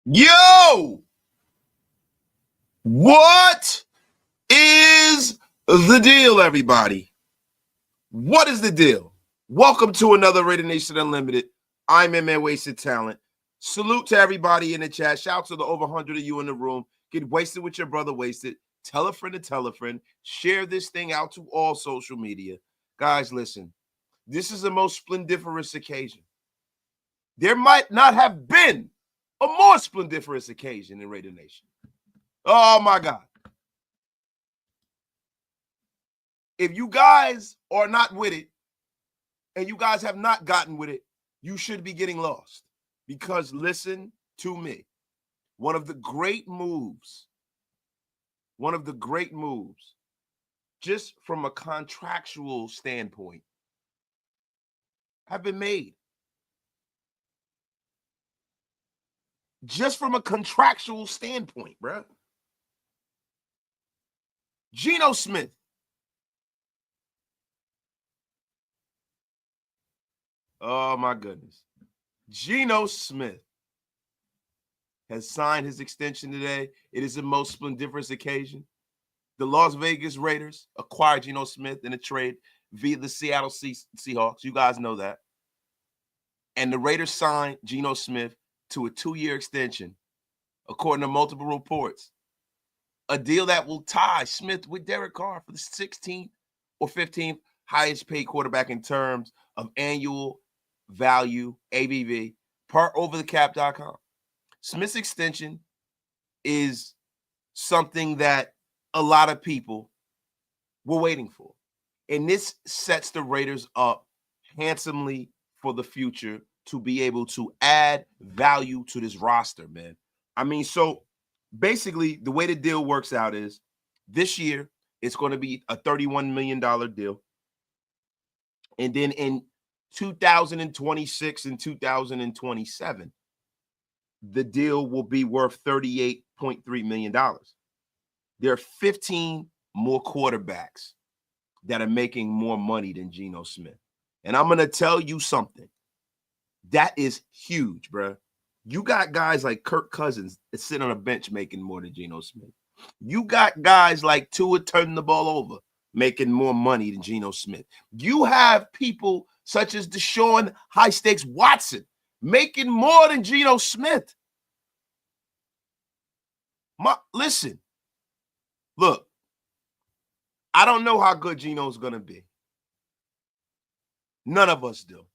Yo! What is the deal, everybody? What is the deal? Welcome to another Raider Nation Unlimited. I'm Man Wasted Talent. Salute to everybody in the chat. Shout out to the over 100 of you in the room. Get wasted with your brother Wasted. Tell a friend to tell a friend. Share this thing out to all social media. Guys, listen. This is the most splendiferous occasion. There might not have been a more splendiferous occasion in Raider Nation. Oh, my God. If you guys are not with it, and you guys have not gotten with it, you should be getting lost. Because listen to me. One of the great moves, just from a contractual standpoint, have been made. Just from a contractual standpoint, bro. Geno Smith. Oh, my goodness. Geno Smith has signed his extension today. It is the most splendiferous occasion. The Las Vegas Raiders acquired Geno Smith in a trade via the Seattle Seahawks. You guys know that. And the Raiders signed Geno Smith to a 2-year extension, according to multiple reports. A deal that will tie Smith with Derek Carr for the 16th or 15th highest paid quarterback in terms of annual value, ABV, per overthecap.com. Smith's extension is something that a lot of people were waiting for. And this sets the Raiders up handsomely for the future to be able to add value to this roster, man. I mean, so basically the way the deal works out is this year it's going to be a $31 million deal. And then in 2026 and 2027, the deal will be worth $38.3 million. There are 15 more quarterbacks that are making more money than Geno Smith. And I'm going to tell you something. That is huge, bro. You got guys like Kirk Cousins that sit on a bench making more than Geno Smith. You got guys like Tua turning the ball over making more money than Geno Smith. You have people such as Deshaun high-stakes Watson making more than Geno Smith. Listen, look, I don't know how good Geno's going to be. None of us do.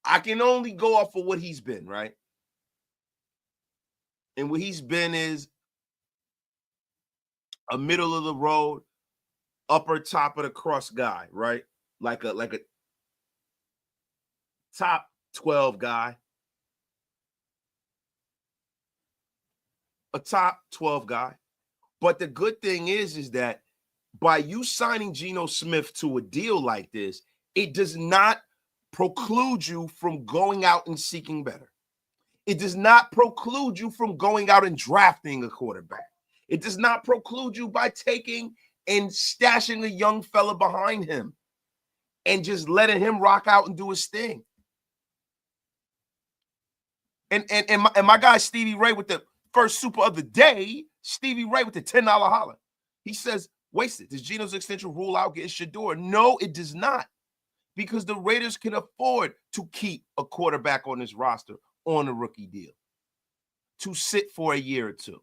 I can only go off of what he's been, right? And what he's been is a middle of the road, upper top of the crust guy, right? Like a top 12 guy. A top 12 guy. But the good thing is that by you signing Geno Smith to a deal like this, it does not preclude you from going out and seeking better. It does not preclude you from going out and drafting a quarterback. It does not preclude you by taking and stashing a young fella behind him and just letting him rock out and do his thing. And my guy Stevie Ray with the first super of the day, Stevie Ray with the $10 holler. He says, Wasted, does Geno's extension rule out getting Shador? No, it does not. Because the Raiders can afford to keep a quarterback on this roster on a rookie deal, to sit for a year or two.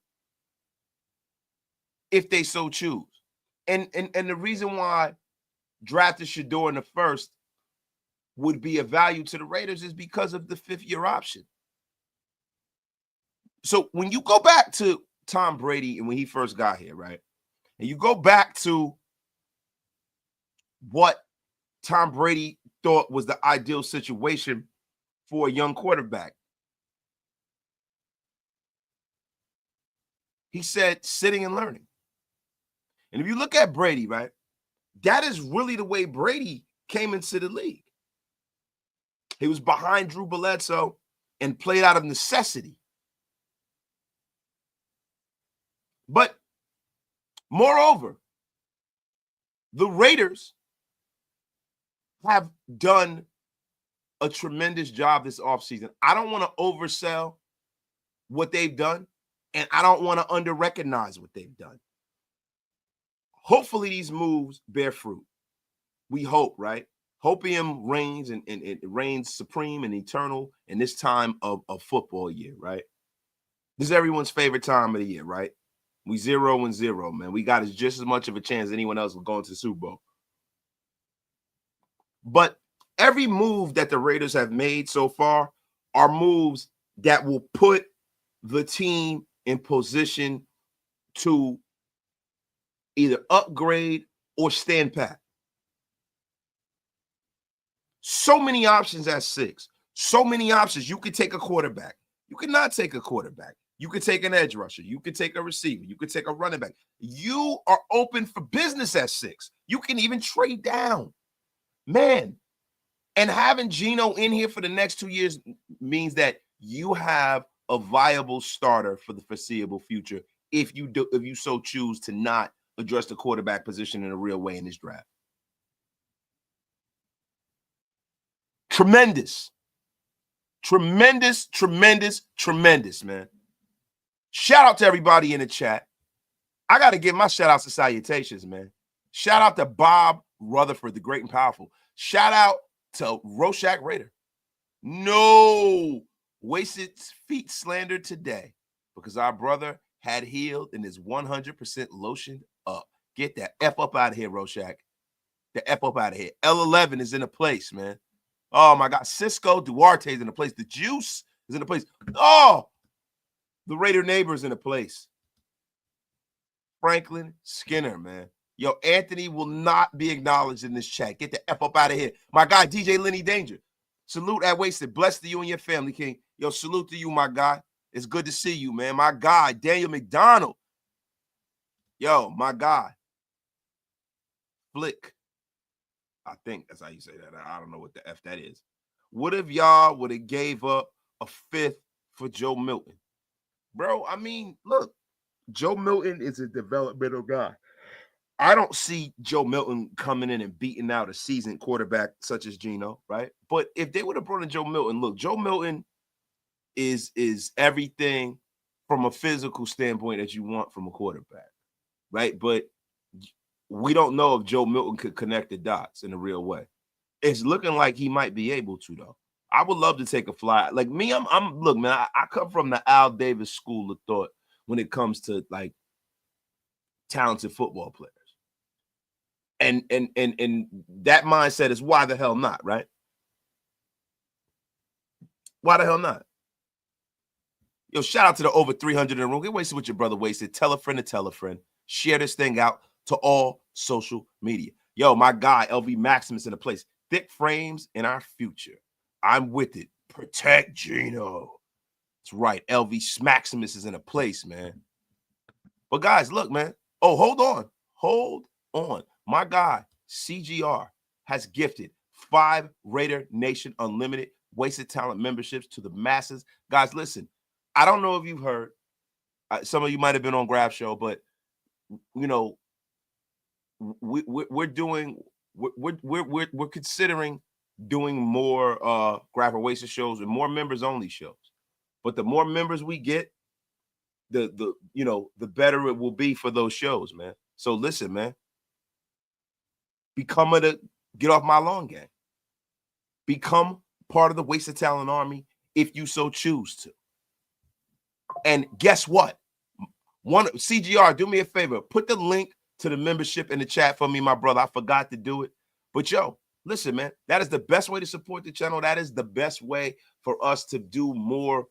if they so choose. And the reason why drafting Shador in the first would be a value to the Raiders is because of the 5th-year option. So when you go back to Tom Brady and when he first got here, right? And you go back to what Tom Brady thought was the ideal situation for a young quarterback. He said sitting and learning. And if you look at Brady, right, that is really the way Brady came into the league. He was behind Drew Bledsoe and played out of necessity. But moreover, the Raiders have done a tremendous job this offseason. I don't want to oversell what they've done, and I don't want to under-recognize what they've done. Hopefully these moves bear fruit. We hope, right? Hopium reigns and it reigns supreme and eternal in this time of football year, right? This is everyone's favorite time of the year, right? We 0-0, man. We got just as much of a chance as anyone else will go into the Super Bowl. But every move that the Raiders have made so far are moves that will put the team in position to either upgrade or stand pat. So many options at 6. So many options. You could take a quarterback. You could not take a quarterback. You could take an edge rusher. You could take a receiver. You could take a running back. You are open for business at 6. You can even trade down. Man, and having Geno in here for the next 2 years means that you have a viable starter for the foreseeable future if you so choose to not address the quarterback position in a real way in this draft. Tremendous. Tremendous, tremendous, tremendous, man. Shout out to everybody in the chat. I got to give my shout outs and salutations, man. Shout out to Bob Rutherford, the great and powerful. Shout out to Rorschach Raider. No wasted feet slander today because our brother had healed and is 100% lotioned up. Get that F up out of here, Rorschach. The F up out of here. L11 is in a place, man. Oh, my God. Cisco Duarte is in a place. The Juice is in a place. Oh, the Raider neighbor is in a place. Franklin Skinner, man. Yo, Anthony will not be acknowledged in this chat. Get the F up out of here. My guy, DJ Lenny Danger. Salute at Wasted. Bless to you and your family, King. Yo, salute to you, my guy. It's good to see you, man. My guy, Daniel McDonald. Yo, my guy. Flick. I think that's how you say that. I don't know what the F that is. What if y'all would have gave up a 5th for Joe Milton? Bro, I mean, look, Joe Milton is a developmental guy. I don't see Joe Milton coming in and beating out a seasoned quarterback such as Geno, right? But if they would have brought in Joe Milton, look, Joe Milton is everything from a physical standpoint that you want from a quarterback, right? But we don't know if Joe Milton could connect the dots in a real way. It's looking like he might be able to, though. I would love to take a fly. Like me, I'm look, man, I come from the Al Davis school of thought when it comes to like talented football players. And that mindset is why the hell not, right? Why the hell not? Yo, shout out to the over 300 in the room. Get wasted with your brother Wasted. Tell a friend to tell a friend. Share this thing out to all social media. Yo, my guy, LV Maximus in the place. Thick frames in our future. I'm with it. Protect Geno. That's right. LV Maximus is in a place, man. But guys, look, man. Oh, hold on. Hold on. My guy, CGR, has gifted 5 Raider Nation Unlimited Wasted Talent memberships to the masses. Guys, listen. I don't know if you've heard. Some of you might have been on Grab Show, but you know, we're considering doing more Grab Wasted shows and more members only shows. But the more members we get, the better it will be for those shows, man. So listen, man. Become get off my lawn gang. Become part of the Wasted Talent Army if you so choose to. And guess what? CGR, do me a favor. Put the link to the membership in the chat for me, my brother. I forgot to do it. But yo, listen, man, that is the best way to support the channel. That is the best way for us to do more,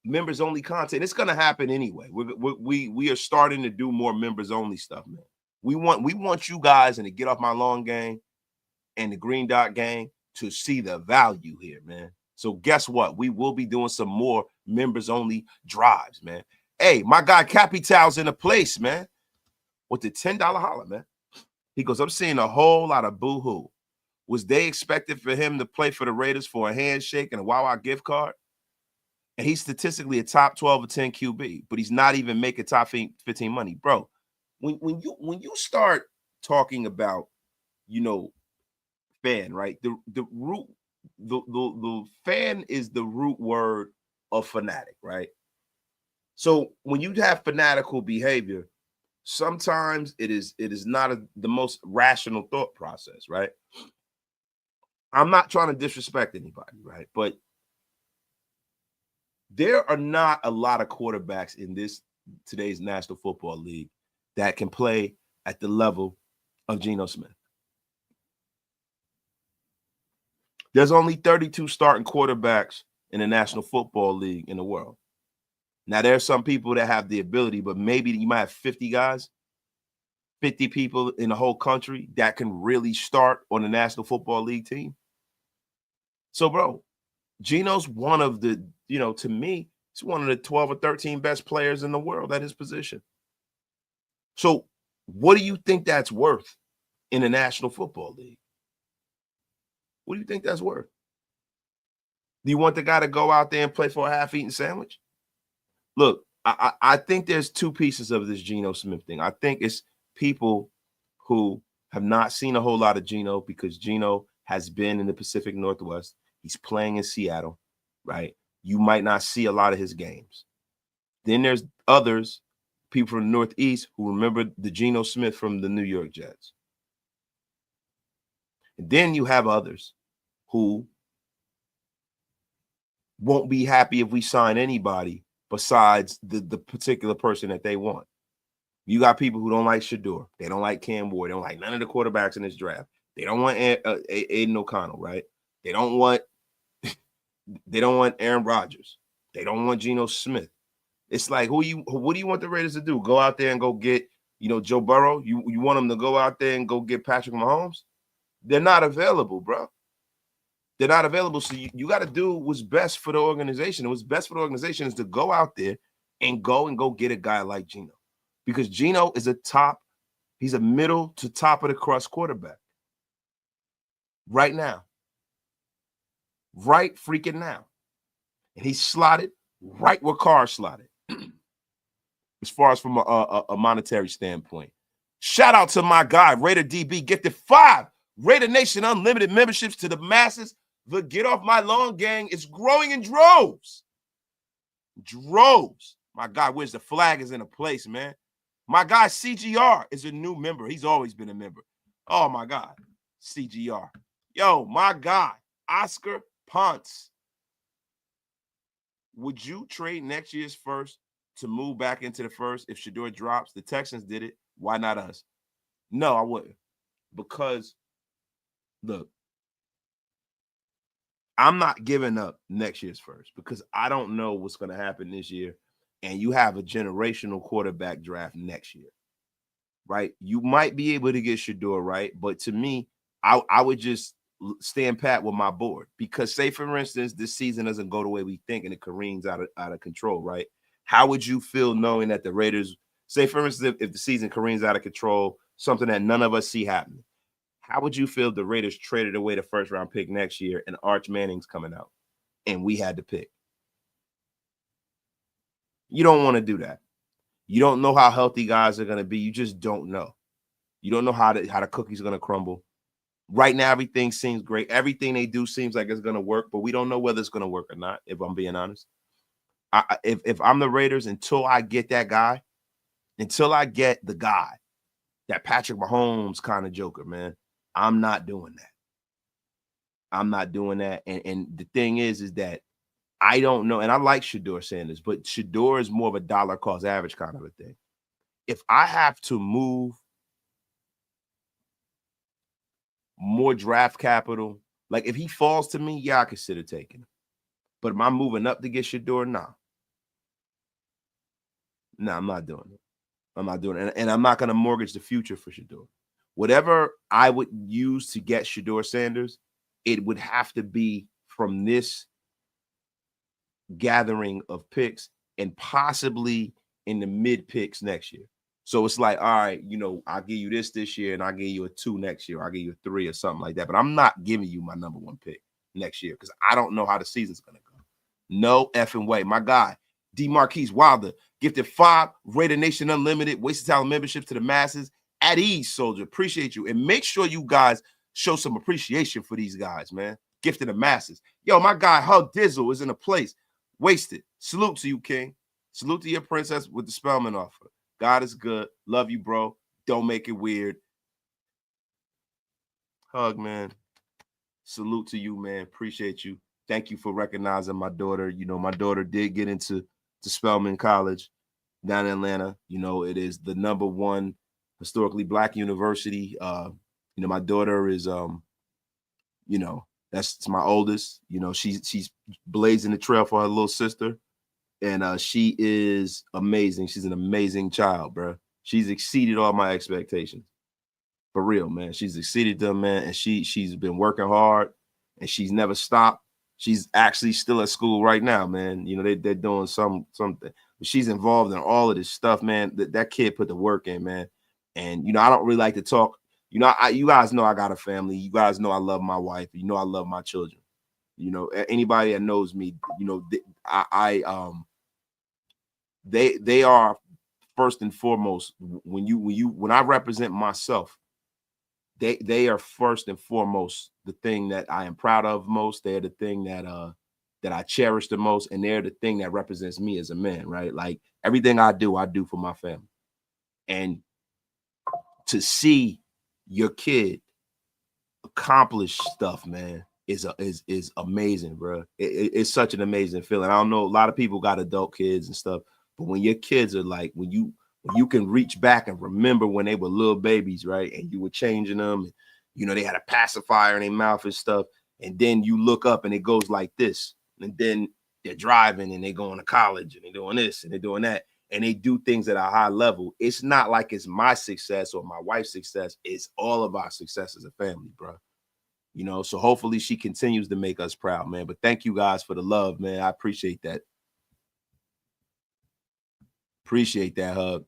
members only content. It's gonna happen anyway. We are starting to do more members only stuff, man. We want you guys and the Get Off My Lawn gang and the Green Dot gang to see the value here, man. So guess what? We will be doing some more members only drives, man. Hey, my guy Capital's in the place, man, with the $10 holler, man. He goes, I'm seeing a whole lot of boo-hoo. Was they expected for him to play for the Raiders for a handshake and a Wawa gift card? And he's statistically a top 12 or 10 QB, but he's not even making top 15 money. Bro, when you start talking about, fan, right? The fan is the root word of fanatic, right? So when you have fanatical behavior, sometimes it is not the most rational thought process, right? I'm not trying to disrespect anybody, right? But there are not a lot of quarterbacks in today's National Football League that can play at the level of Geno Smith. There's only 32 starting quarterbacks in the National Football League in the world. Now, there are some people that have the ability, but maybe you might have 50 guys, 50 people in the whole country that can really start on the National Football League team. So, bro, Geno's one of the, to me, he's one of the 12 or 13 best players in the world at his position. So what do you think that's worth in the National Football League? What do you think that's worth? Do you want the guy to go out there and play for a half-eaten sandwich? Look, I think there's two pieces of this Geno Smith thing. I think it's people who have not seen a whole lot of Geno because Geno has been in the Pacific Northwest. He's playing in Seattle, right? You might not see a lot of his games. Then there's others, people from the Northeast, who remember the Geno Smith from the New York Jets. And then you have others who won't be happy if we sign anybody besides the particular person that they want. You got people who don't like Shador. They don't like Cam Ward. They don't like none of the quarterbacks in this draft. They don't want Aiden O'Connell, right? They don't want Aaron Rodgers. They don't want Geno Smith. It's like, what do you want the Raiders to do? Go out there and go get, Joe Burrow? You want them to go out there and go get Patrick Mahomes? They're not available, bro. They're not available. So you got to do what's best for the organization. And what's best for the organization is to go out there and go get a guy like Geno. Because Geno is he's a middle to top of the crust quarterback. Right now. Right freaking now. And he's slotted right where Carr slotted. As far as from a monetary standpoint. Shout out to my guy, Raider DB. Get the 5 Raider Nation Unlimited memberships to the masses. The Get Off My Lawn gang is growing in droves. Droves. My guy, where's the flag is in a place, man. My guy, CGR, is a new member. He's always been a member. Oh, my God. CGR. Yo, my guy, Oscar Ponce. Would you trade next year's first to move back into the first if Shador drops? The Texans did it. Why not us? No, I wouldn't. Because, look, I'm not giving up next year's first because I don't know what's going to happen this year. And you have a generational quarterback draft next year, right? You might be able to get Shador, right? But to me, I would just stand pat with my board because, say, for instance, this season doesn't go the way we think and it careens out of control, right? How would you feel knowing that the Raiders, say, for instance, if the season careens out of control, something that none of us see happening, how would you feel if the Raiders traded away the first-round pick next year and Arch Manning's coming out and we had to pick? You don't want to do that. You don't know how healthy guys are going to be. You just don't know. You don't know how the cookie's going to crumble. Right now, everything seems great. Everything they do seems like it's going to work, but we don't know whether it's going to work or not, if I'm being honest. If I'm the Raiders, until I get that guy, until I get the guy, that Patrick Mahomes kind of joker, man, I'm not doing that. I'm not doing that. And the thing is that I don't know. And I like Shedeur Sanders, but Shedeur is more of a dollar cost average kind of a thing. If I have to move more draft capital, like if he falls to me, yeah, I consider taking him. But am I moving up to get Shedeur? Nah. Nah, I'm not doing it. I'm not doing it. And I'm not going to mortgage the future for Shedeur. Whatever I would use to get Shedeur Sanders, it would have to be from this gathering of picks and possibly in the mid picks next year. So it's like, all right, you know, I'll give you this year and I'll give you a 2 next year. I'll give you a 3 or something like that. But I'm not giving you my number 1 pick next year because I don't know how the season's going to go. No effing way. My guy, D. Marquise Wilder, gifted 5 Raider Nation Unlimited Wasted Talent memberships to the masses. At ease, soldier. Appreciate you. And make sure you guys show some appreciation for these guys, man. Gifted the masses. Yo, my guy, Hug Dizzle, is in a place. Wasted. Salute to you, King. Salute to your princess with the Spellman offer. God is good. Love you, bro. Don't make it weird. Hug, man. Salute to you, man. Appreciate you. Thank you for recognizing my daughter. You know, my daughter did get into Spelman College down in Atlanta. You know, it is the #1 historically Black university. You know, my daughter is, you know, that's my oldest. You know, she's blazing the trail for her little sister. And she is amazing. She's an amazing child, bro. She's exceeded all my expectations. For real, man. She's exceeded them, man. And she's been working hard and she's never stopped. She's actually still at school right now, man. You know, they're doing something. But she's involved in all of this stuff, man. That kid put the work in, man. And, you know, I don't really like to talk. You know, you guys know I got a family. You guys know I love my wife. You know I love my children. You know, anybody that knows me, you know, they are first and foremost when I represent myself. They are first and foremost the thing that I am proud of most. They're the thing that I cherish the most, and they're the thing that represents me as a man, right? Like everything I do for my family. And to see your kid accomplish stuff, man, is amazing, bro. It's such an amazing feeling. I don't know, a lot of people got adult kids and stuff, but when your kids are like, when you can reach back and remember when they were little babies, right? And you were changing them, and, you know, they had a pacifier in their mouth and stuff. And then you look up and it goes like this. And then they're driving and they're going to college and they're doing this and they're doing that. And they do things at a high level. It's not like it's my success or my wife's success. It's all of our success as a family, bro. You know, so hopefully she continues to make us proud, man. But thank you guys for the love, man. I appreciate that. Appreciate that, Hug.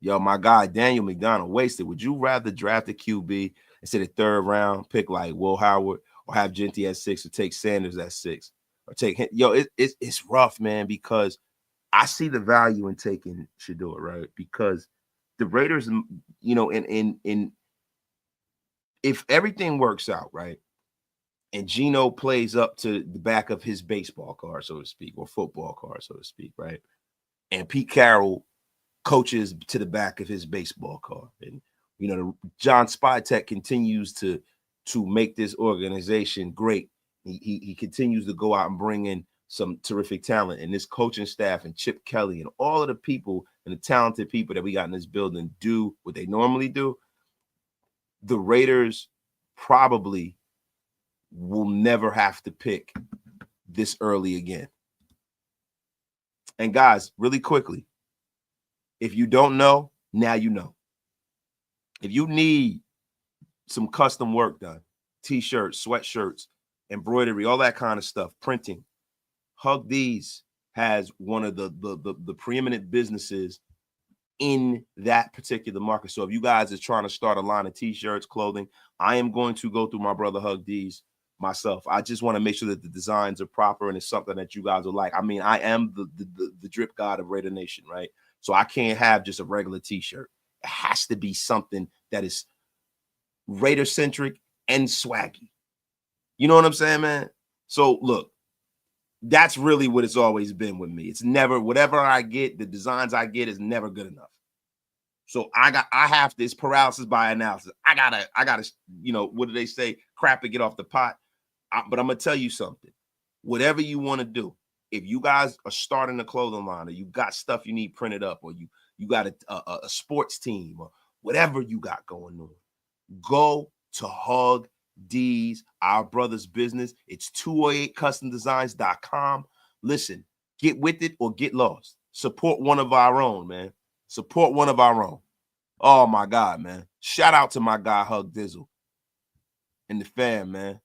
Yo, my guy, Daniel McDonald, Wasted. Would you rather draft a QB instead of 3rd round, pick like Will Howard, or have Genty at 6, or take Sanders at 6? Or take him? Yo, it's rough, man, because I see the value in taking Shedeur, right? Because the Raiders, you know, in if everything works out, right, and Geno plays up to the back of his baseball card, so to speak, or football card, so to speak, right, and Pete Carroll coaches to the back of his baseball card, and you know, John Spytek continues to make this organization great. He continues to go out and bring in some terrific talent, and this coaching staff and Chip Kelly and all of the people and the talented people that we got in this building do what they normally do. The Raiders probably will never have to pick this early again. And guys, really quickly, if you don't know, now you know. If you need some custom work done, t-shirts, sweatshirts, embroidery, all that kind of stuff, printing, Hug These has one of the preeminent businesses in that particular market. So if you guys are trying to start a line of t-shirts, clothing, I am going to go through my brother Hug These myself. I just want to make sure that the designs are proper and it's something that you guys will like. I mean, I am the drip god of Raider Nation, right? So I can't have just a regular t-shirt. It has to be something that is Raider centric and swaggy. You know what I'm saying, man? So look, that's really what it's always been with me. It's never, whatever I get, the designs I get is never good enough. So I have this paralysis by analysis. I gotta, you know, what do they say? Crap and get off the pot. But I'm gonna tell you something. whatever you want to do. If you guys are starting a clothing line, or you got stuff you need printed up, or you got a sports team, or whatever you got going on, go to Hug D's, our brother's business. It's 208customdesigns.com. Listen, get with it or get lost. Support one of our own, man. Support one of our own. Oh my God, man. Shout out to my guy Hug Dizzle and the fam, man.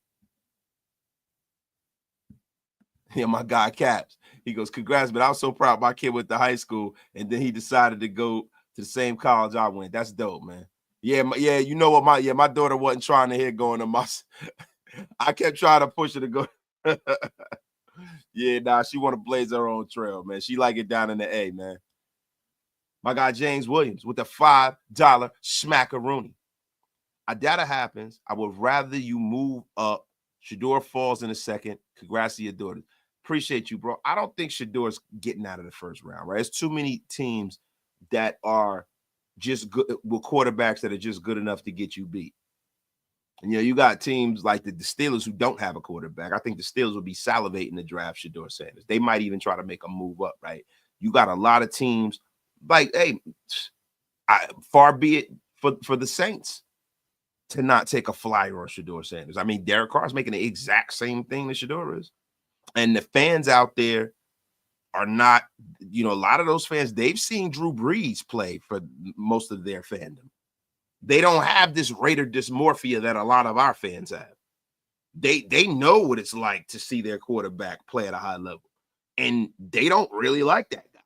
Yeah, my guy Caps. He goes, congrats, but I was so proud my kid went to high school and then he decided to go to the same college I went. That's dope, man. Yeah, you know what, my daughter wasn't trying to hear going to my I kept trying to push her to go. Yeah, nah, she want to blaze her own trail, man. She like it down in the A, man. My guy James Williams with the $5 smackaroonie. I doubt it happens. I would rather you move up. Shador falls in a second. Congrats to your daughter. Appreciate you, bro. I don't think Shador's getting out of the first round, right? There's too many teams that are just good with quarterbacks that are just good enough to get you beat. And, you got teams like the Steelers who don't have a quarterback. I think the Steelers will be salivating to draft Shador Sanders. They might even try to make a move up, right? You got a lot of teams like, hey, far be it for the Saints to not take a flyer on Shador Sanders. I mean, Derek Carr's making the exact same thing that Shador is. And the fans out there are not, a lot of those fans, they've seen Drew Brees play for most of their fandom. They don't have this Raider dysmorphia that a lot of our fans have. They know what it's like to see their quarterback play at a high level. And they don't really like that guy.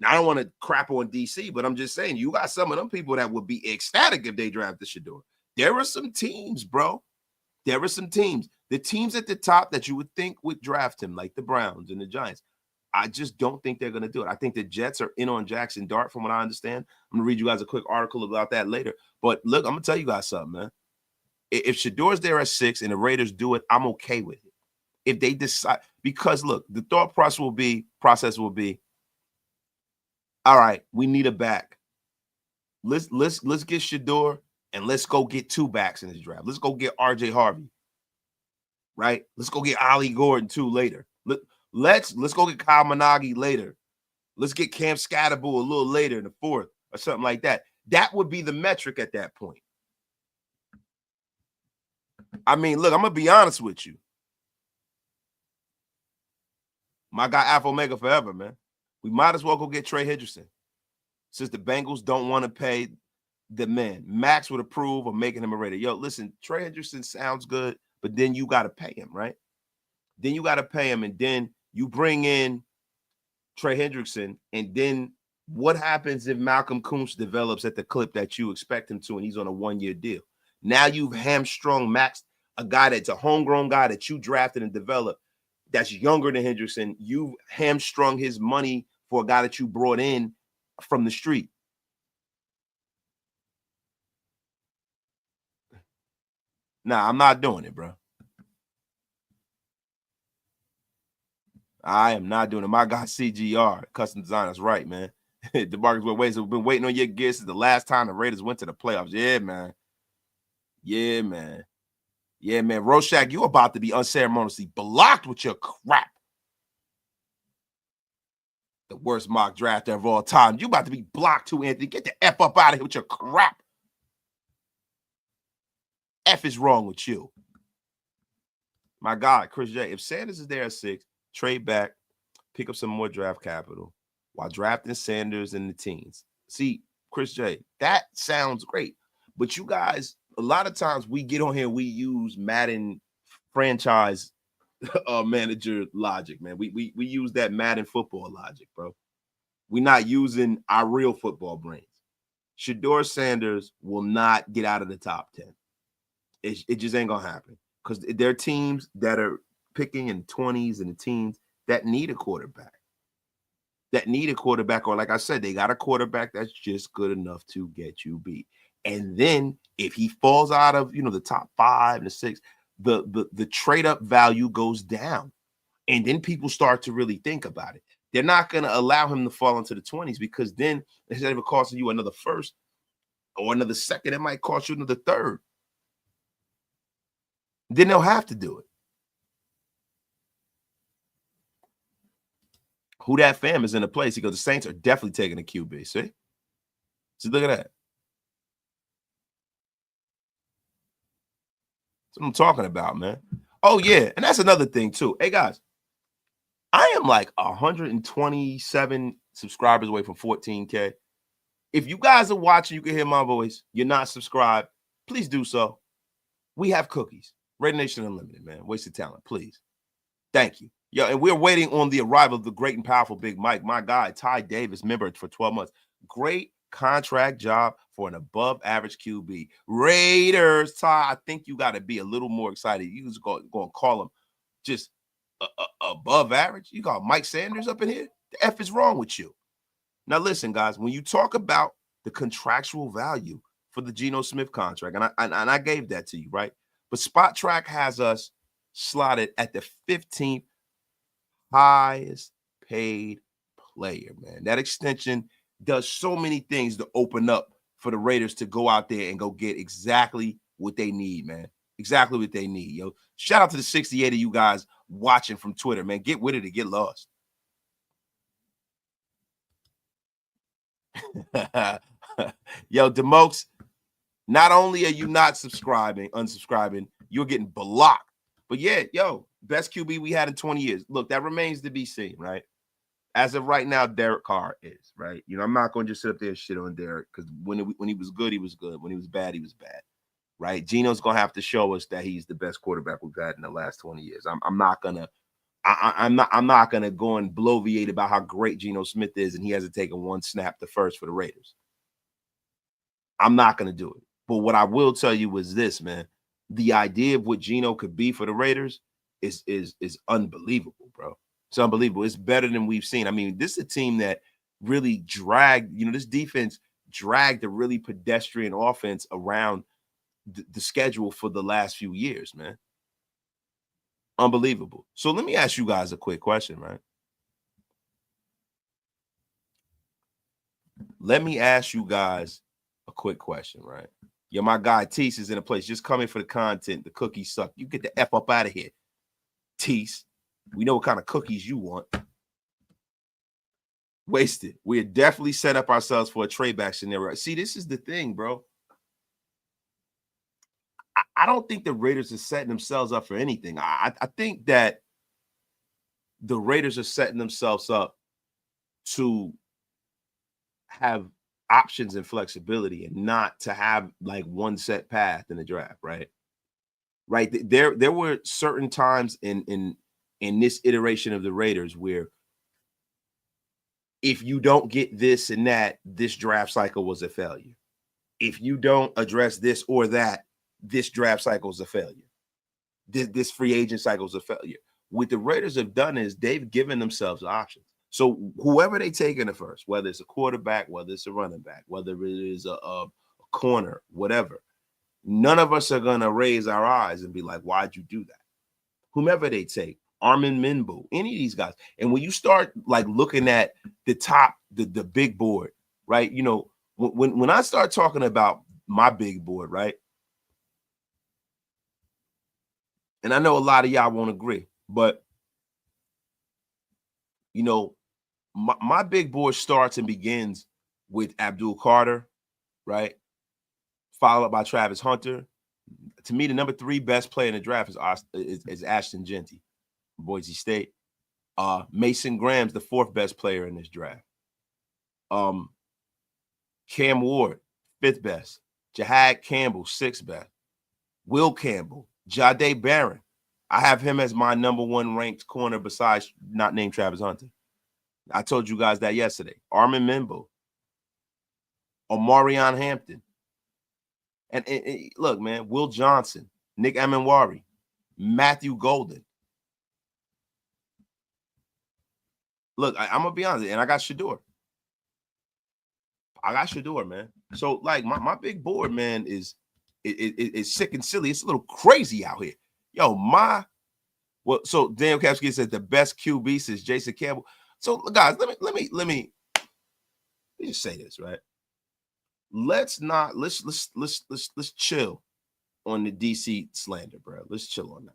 Now, I don't want to crap on DC, but I'm just saying, you got some of them people that would be ecstatic if they drafted Shador. There are some teams, bro. There are some teams. The teams at the top that you would think would draft him, like the Browns and the Giants, I just don't think they're going to do it. I think the Jets are in on Jackson Dart, from what I understand. I'm going to read you guys a quick article about that later. But look, I'm going to tell you guys something, man. If Shador's there at 6 and the Raiders do it, I'm okay with it. If they decide, because look, the thought process will be, all right, we need a back. Let's get Shador and let's go get 2 backs in this draft. Let's go get RJ Harvey. Right? Let's go get Ollie Gordon too later. Let's go get Kyle Managi later. Let's get Cam Scatterbull a little later in the 4th or something like that. That would be the metric at that point. I mean, look, I'm going to be honest with you. My guy Alpha Omega forever, man. We might as well go get Trey Hendrickson since the Bengals don't want to pay the man. Max would approve of making him a Raider. Yo, listen, Trey Hendrickson sounds good, but then you got to pay him, right? Then you got to pay him, and then you bring in Trey Hendrickson, and then what happens if Malcolm Kuntz develops at the clip that you expect him to, and he's on a 1-year deal? Now you've hamstrung Max, a guy that's a homegrown guy that you drafted and developed that's younger than Hendrickson. You've hamstrung his money for a guy that you brought in from the street. Nah, I'm not doing it, bro. I am not doing it. My guy CGR, custom design, is right, man. DeMarcus Wade, we've been waiting on your gear since the last time the Raiders went to the playoffs. Yeah, man. Yeah, man. Yeah, man. Rorschach, you about to be unceremoniously blocked with your crap. The worst mock drafter of all time. You about to be blocked too, Anthony. Get the F up out of here with your crap. F is wrong with you. My God, Chris J. If Sanders is there at 6, trade back, pick up some more draft capital while drafting Sanders in the teens. See, Chris J., that sounds great. But you guys, a lot of times we get on here, we use Madden franchise manager logic, man. We use that Madden football logic, bro. We're not using our real football brains. Shador Sanders will not get out of the top 10. It just ain't gonna happen, because there are teams that are picking in 20s and the teens that need a quarterback. Or like I said, they got a quarterback that's just good enough to get you beat. And then if he falls out of the top 5 and the 6, the trade up value goes down, and then people start to really think about it. They're not going to allow him to fall into the 20s, because then instead of it costing you another 1st or another 2nd, it might cost you another 3rd. Then they'll have to do it. Who that fam is in a place. He goes, the Saints are definitely taking a QB. See? So look at that. That's what I'm talking about, man. Oh, yeah. And that's another thing, too. Hey, guys, I am like 127 subscribers away from 14K. If you guys are watching, you can hear my voice. You're not subscribed. Please do so. We have cookies. Raider Nation Unlimited, man. Wasted talent, please. Thank you. Yeah, and we're waiting on the arrival of the great and powerful Big Mike, my guy, Ty Davis, member for 12 months. Great contract job for an above-average QB. Raiders, Ty, I think you got to be a little more excited. You just go and call him just above average. You got Mike Sanders up in here? The F is wrong with you. Now, listen, guys, when you talk about the contractual value for the Geno Smith contract, and I gave that to you, right? But Spot Track has us slotted at the 15th highest paid player, man. That extension does so many things to open up for the Raiders to go out there and go get exactly what they need, man. Exactly what they need, yo. Shout out to the 68 of you guys watching from Twitter, man. Get with it or get lost. Yo, Demokes, not only are you not unsubscribing, you're getting blocked. But yeah, yo, best QB we had in 20 years. Look, that remains to be seen, right? As of right now, Derek Carr is, right? You know, I'm not going to just sit up there and shit on Derek because when he was good, he was good. When he was bad, right? Geno's going to have to show us that he's the best quarterback we've had in the last 20 years. I'm not going to I'm not going to go and bloviate about how great Geno Smith is and he hasn't taken one snap the first for the Raiders. I'm not going to do it. But what I will tell you is this, man. The idea of what Geno could be for the Raiders is unbelievable, bro. It's unbelievable. It's better than we've seen. I mean, this is a team that really dragged, you know, this defense dragged a really pedestrian offense around the schedule for the last few years, man. Unbelievable. So let me ask you guys a quick question, right? Let me ask you guys a quick question, right? Yo, my guy Tease is in a place just coming for the content. The cookies suck. You get the F up out of here, Tease. We know what kind of cookies you want. Wasted. We had definitely set up ourselves for a trade back scenario. See, this is the thing, bro. I don't think the Raiders are setting themselves up for anything. I think that the Raiders are setting themselves up to have options and flexibility and not to have like one set path in the draft, right? Right. There were certain times in this iteration of the Raiders where if you don't get this and that, this draft cycle was a failure. If you don't address this or that, this draft cycle is a failure. This free agent cycle is a failure. What the Raiders have done is they've given themselves options. So whoever they take in the first, whether it's a quarterback, whether it's a running back, whether it is a corner, whatever, none of us are going to raise our eyes and be like, why'd you do that? Whomever they take, Armin Minbu, any of these guys. And when you start like looking at the top, the big board, right? You know, when I start talking about my big board, right? And I know a lot of y'all won't agree, but you know, my big board starts and begins with Abdul Carter, right? Followed by Travis Hunter. To me, the number 3 best player in the draft is Ashton Genty, Boise State. Mason Graham's the 4th best player in this draft. Cam Ward, 5th best. Jahad Campbell, 6th best. Will Campbell, Jahdae Barron. I have him as my number 1 ranked corner besides not named Travis Hunter. I told you guys that yesterday. Armin Minbu, Omarion Hampton. And look, man, Will Johnson, Nick Amenwari, Matthew Golden. Look, I'm going to be honest, and I got Shador. Man. So, like, my big board, man, is sick and silly. It's a little crazy out here. Yo, so Daniel Kapsky said the best QB since Jason Campbell. So, guys, let me just say this, right? Let's chill on the DC slander, bro. Let's chill on that.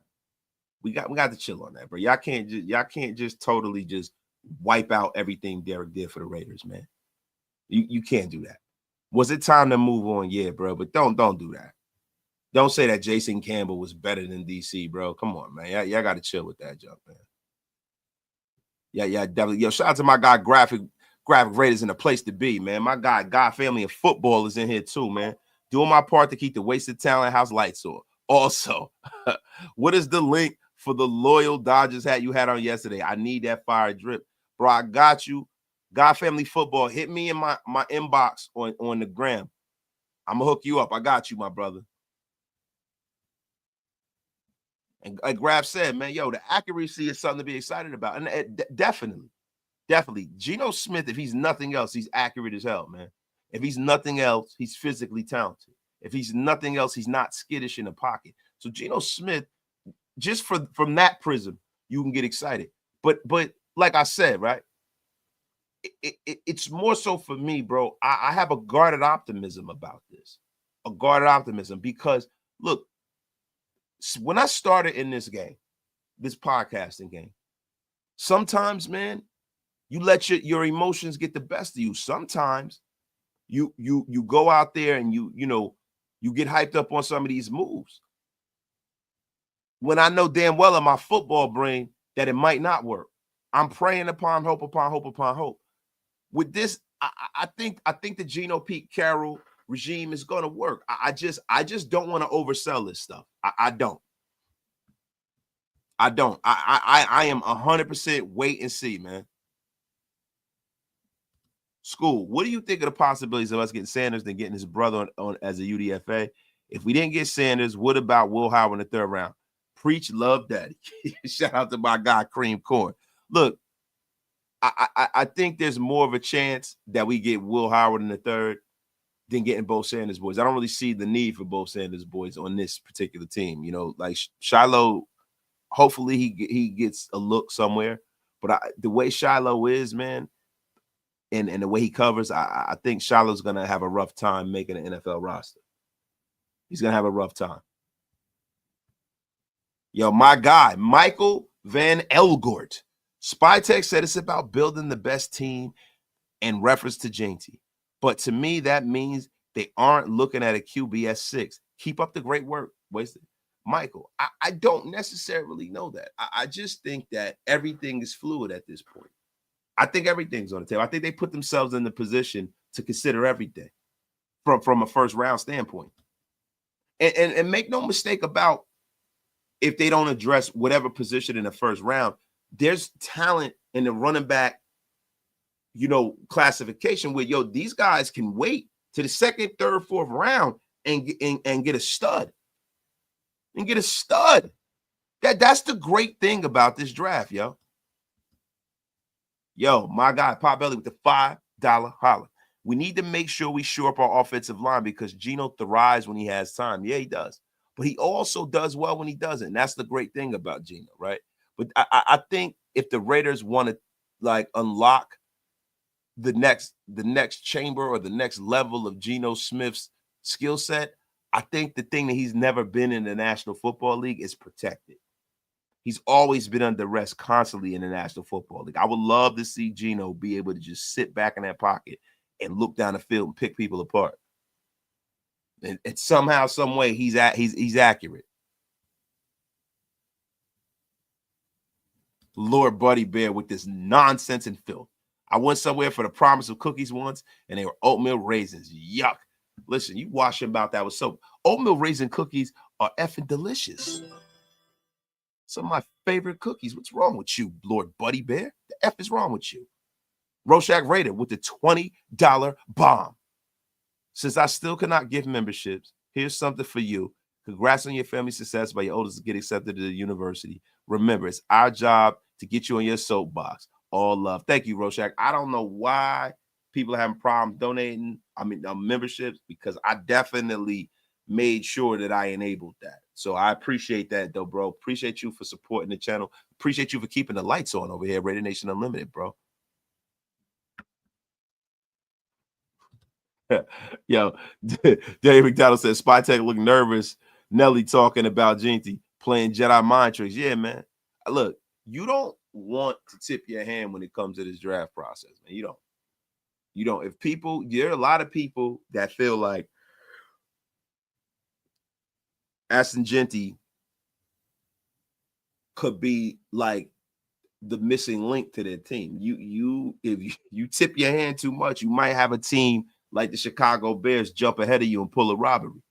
We got to chill on that, bro. Y'all can't just totally just wipe out everything Derek did for the Raiders, man. You can't do that. Was it time to move on? Yeah, bro, but don't do that. Don't say that Jason Campbell was better than DC, bro. Come on, man. Y'all got to chill with that junk, man. Yeah, definitely. Yo, shout out to my guy, Graphic Raiders in the place to be, man. My guy, God Family and Football is in here too, man. Doing my part to keep the wasted talent house lights on. Also, what is the link for the loyal Dodgers hat you had on yesterday? I need that fire drip. Bro, I got you. God Family Football. Hit me in my inbox on the gram. I'm going to hook you up. I got you, my brother. And like Graf said, man, yo, the accuracy is something to be excited about. And definitely. Geno Smith, if he's nothing else, he's accurate as hell, man. If he's nothing else, he's physically talented. If he's nothing else, he's not skittish in the pocket. So Geno Smith, just from that prism, you can get excited. But like I said, right, it's more so for me, bro. I have a guarded optimism about this. A guarded optimism because, look, when I started in this game, this podcasting game, sometimes, man, you let your emotions get the best of you. Sometimes you go out there and you get hyped up on some of these moves. When I know damn well in my football brain that it might not work. I'm praying upon hope, upon hope, upon hope. With this, I think the Geno Pete Carroll regime is going to work. I just don't want to oversell this stuff. I don't. I am 100% wait and see, man. School, what do you think of the possibilities of us getting Sanders than getting his brother on as a UDFA? If we didn't get Sanders, what about Will Howard in the third round? Preach, love, daddy. Shout out to my guy, Cream Corn. Look, I think there's more of a chance that we get Will Howard in the third than getting both Sanders boys. I don't really see the need for both Sanders boys on this particular team. You know, like Shiloh, hopefully he gets a look somewhere. But the way Shiloh is, man, and the way he covers, I think Shiloh's going to have a rough time making an NFL roster. He's going to have a rough time. Yo, my guy, Michael Van Elgort. Spytech said it's about building the best team in reference to Jainty. But to me, that means they aren't looking at a QB 6. Keep up the great work. Wasted. Michael, I don't necessarily know that. I just think that everything is fluid at this point. I think everything's on the table. I think they put themselves in the position to consider everything from a first round standpoint. And make no mistake about if they don't address whatever position in the first round, there's talent in the running back, classification where, these guys can wait to the second, third, fourth round and get a stud. And get a stud. That's the great thing about this draft, yo. Yo, my guy, Potbelly with the $5 holler. We need to make sure we shore up our offensive line because Geno thrives when he has time. Yeah, he does. But he also does well when he doesn't. And that's the great thing about Geno, right? But I think if the Raiders want to unlock the next chamber or the next level of Geno Smith's skill set, I think the thing that he's never been in the National Football League is protected. He's always been under rest constantly in the National Football League. I would love to see Geno be able to just sit back in that pocket and look down the field and pick people apart. And somehow, some way, he's accurate. Lord Buddy Bear with this nonsense and filth. I went somewhere for the promise of cookies once, and they were oatmeal raisins. Yuck. Listen, you wash them out that with soap. Oatmeal raisin cookies are effing delicious. Some of my favorite cookies. What's wrong with you, Lord Buddy Bear? The F is wrong with you. Rorschach Raider with the $20 bomb. Since I still cannot give memberships, here's something for you. Congrats on your family success by your oldest to get accepted to the university. Remember, it's our job to get you on your soapbox. All love. Thank you, Rorschach. I don't know why people are having problems donating, memberships, because I definitely made sure that I enabled that. So I appreciate that, though, bro. Appreciate you for supporting the channel. Appreciate you for keeping the lights on over here, Raider Nation Unlimited, bro. Yo, Dave McDonald says, Spytech look nervous. Nelly talking about Jinty playing Jedi mind tricks. Yeah, man. Look, you don't want to tip your hand when it comes to this draft process, man. You don't. If people, there are a lot of people that feel like Aston Genty could be like the missing link to their team. If you tip your hand too much, you might have a team like the Chicago Bears jump ahead of you and pull a robbery.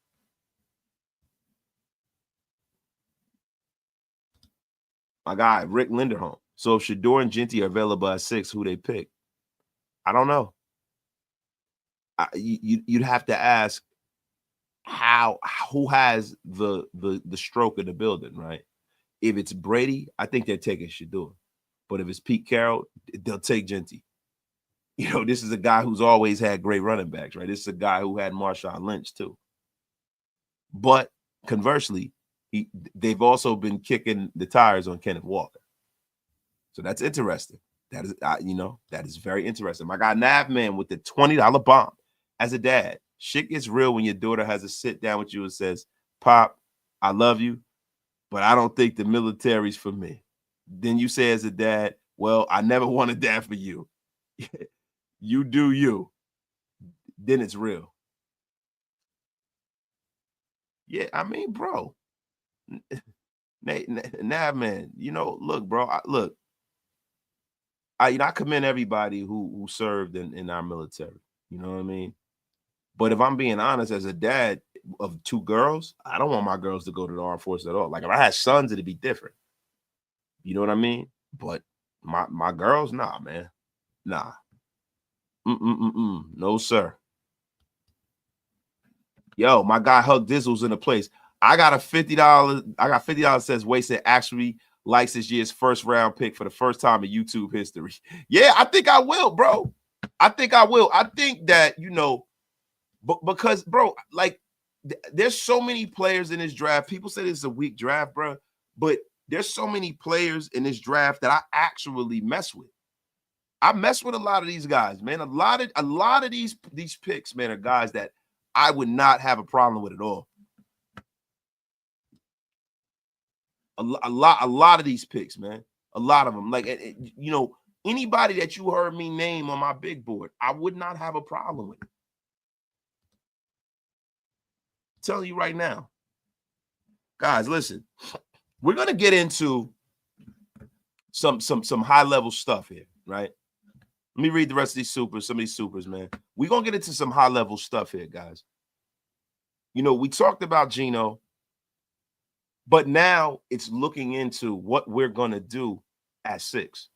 My guy, Rick Linderholm. So if Shador and Genty are available at 6, who they pick? I don't know. You'd have to ask who has the stroke of the building, right? If it's Brady, I think they're taking Shador. But if it's Pete Carroll, they'll take Genty. You know, this is a guy who's always had great running backs, right? This is a guy who had Marshawn Lynch too. But conversely, they've also been kicking the tires on Kenneth Walker. So that's interesting. That is, that is very interesting. My guy Navman with the $20 bomb. As a dad, shit gets real when your daughter has to sit down with you and says, "Pop, I love you, but I don't think the military's for me." Then you say as a dad, "Well, I never wanted that for you." You do you. Then it's real. Yeah, I mean, bro. Man, look, bro. I commend everybody who served in our military. You know what I mean? But if I'm being honest, as a dad of 2 girls, I don't want my girls to go to the armed forces at all. Like if I had sons, it'd be different. You know what I mean? But my girls, nah, man. Nah. No, sir. Yo, my guy Hug Dizzle's in the place. I got $50 says Wasted actually likes this year's first round pick for the first time in YouTube history. Yeah, I think I will, bro. I think I will. I think that, because, bro, like there's so many players in this draft. People say this is a weak draft, bro, but there's so many players in this draft that I actually mess with. I mess with a lot of these guys, man. A lot of these picks, man, are guys that I would not have a problem with at all. A lot of these picks, man. A lot of them. Like, anybody that you heard me name on my big board, I would not have a problem with it. I'm telling you right now. Guys, listen. We're going to get into some high-level stuff here, right? Let me read the rest of these supers, some of these supers, man. We're going to get into some high-level stuff here, guys. We talked about Geno, but now it's looking into what we're going to do at 6.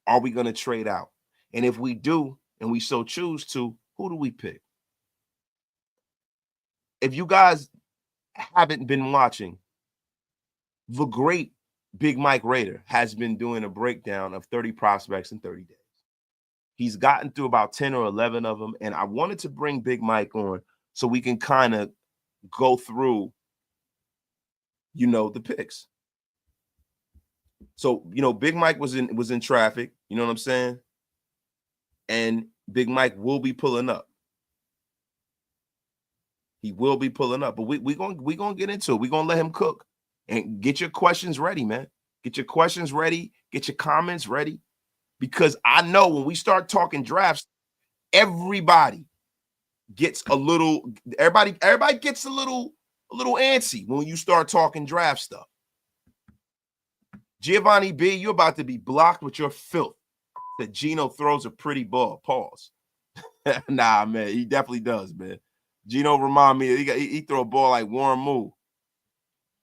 Are we going to trade out? And if we do, and we so choose to, who do we pick? If you guys haven't been watching, the great BIGMIKE Raider has been doing a breakdown of 30 prospects in 30 days. He's gotten through about 10 or 11 of them, and I wanted to bring BIGMIKE on so we can kind of go through, the picks. So, BIGMIKE was in traffic, you know what I'm saying? And BIGMIKE will be pulling up. He will be pulling up, but we gonna get into it. We're gonna let him cook. And get your questions ready, man. Get your questions ready. Get your comments ready. Because I know when we start talking drafts, everybody gets everybody gets a little antsy when you start talking draft stuff. Giovanni B, you're about to be blocked with your filth. That Geno throws a pretty ball. Pause. Nah, man, he definitely does, man. Geno remind me, he throw a ball like Warren Moon.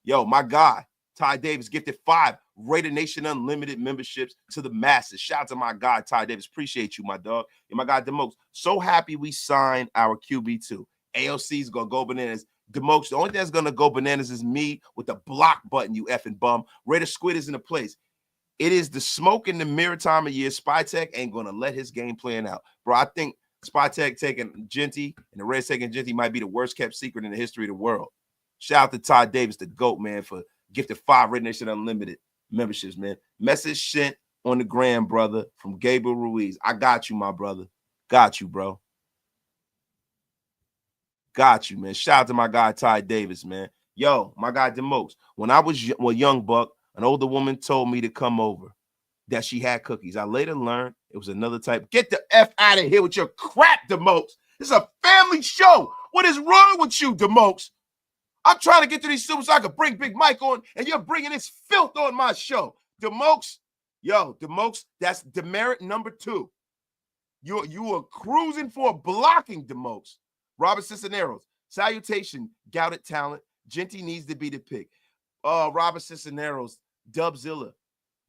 Yo, my guy, Ty Davis gifted 5 Raider Nation Unlimited memberships to the masses. Shout out to my guy, Ty Davis. Appreciate you, my dog. And my guy, Demokes. So happy we signed our QB2. AOC's going to go bananas. Demokes, the only thing that's going to go bananas is me with the block button, you effing bum. Raider Squid is in the place. It is the smoke in the mirror time of year. Spytech ain't going to let his game plan out. Bro, I think Spytech taking Genty and the Reds taking Genty might be the worst kept secret in the history of the world. Shout out to Ty Davis, the GOAT, man, for gifted 5 Red Nation Unlimited memberships, man. Message sent on the gram, brother, from Gabriel Ruiz. I got you, my brother. Got you, bro. Got you, man. Shout out to my guy, Ty Davis, man. Yo, my guy, Demokes. When I was a young buck, an older woman told me to come over. that she had cookies. I later learned it was another type. Get the F out of here with your crap, DeMokes. This is a family show. What is wrong with you, DeMokes? I'm trying to get to these suits so I could bring Big Mike on, and you're bringing this filth on my show. DeMokes, DeMokes, that's demerit number 2. You are cruising for blocking, DeMokes. Robert Cisneros, salutation, gouted talent. Genty needs to be the pick. Robert Cisneros, Dubzilla,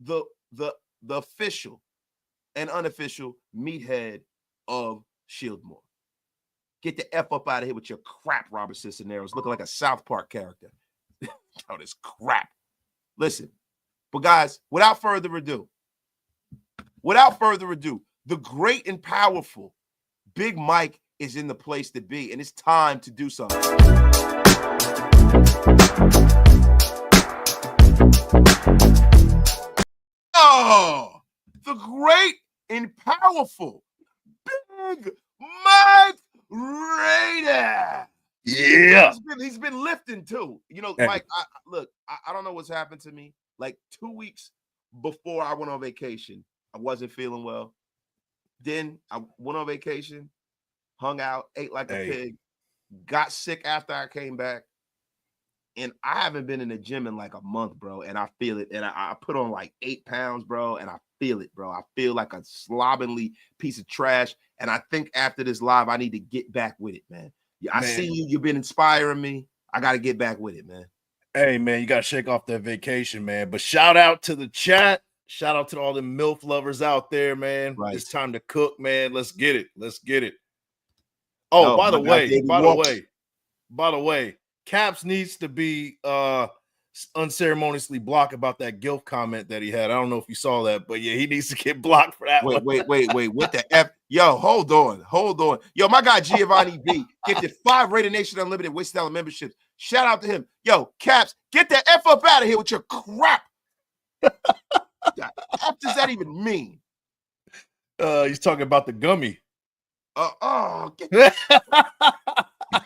the official and unofficial meathead of Shieldmore. Get the F up out of here with your crap, Robert Cisneros, looking like a South Park character. Oh, this crap. Listen, but guys, without further ado, the great and powerful Big Mike is in the place to be, and it's time to do something. Oh, the great and powerful Big Mike Raider. Yeah. He's been lifting too. You know, Mike, I don't know what's happened to me. Like 2 weeks before I went on vacation, I wasn't feeling well. Then I went on vacation, hung out, ate like a pig, got sick after I came back. And I haven't been in the gym in like a month, bro. And I feel it. And I put on like 8 pounds, bro. And I feel it, bro. I feel like a slovenly piece of trash. And I think after this live, I need to get back with it, man. I see you. You've been inspiring me. I got to get back with it, man. Hey, man, you got to shake off that vacation, man. But shout out to the chat. Shout out to all the MILF lovers out there, man. Right. It's time to cook, man. Let's get it. Let's get it. Oh, by the way, Caps needs to be unceremoniously blocked about that GILF comment that he had. I don't know if you saw that, but yeah, he needs to get blocked for that. Wait. What the F? Yo, hold on. Yo, my guy Giovanni B gifted 5 Raider Nation Unlimited Waste Style memberships. Shout out to him. Yo, Caps, get the F up out of here with your crap. What the F does that even mean? He's talking about the gummy.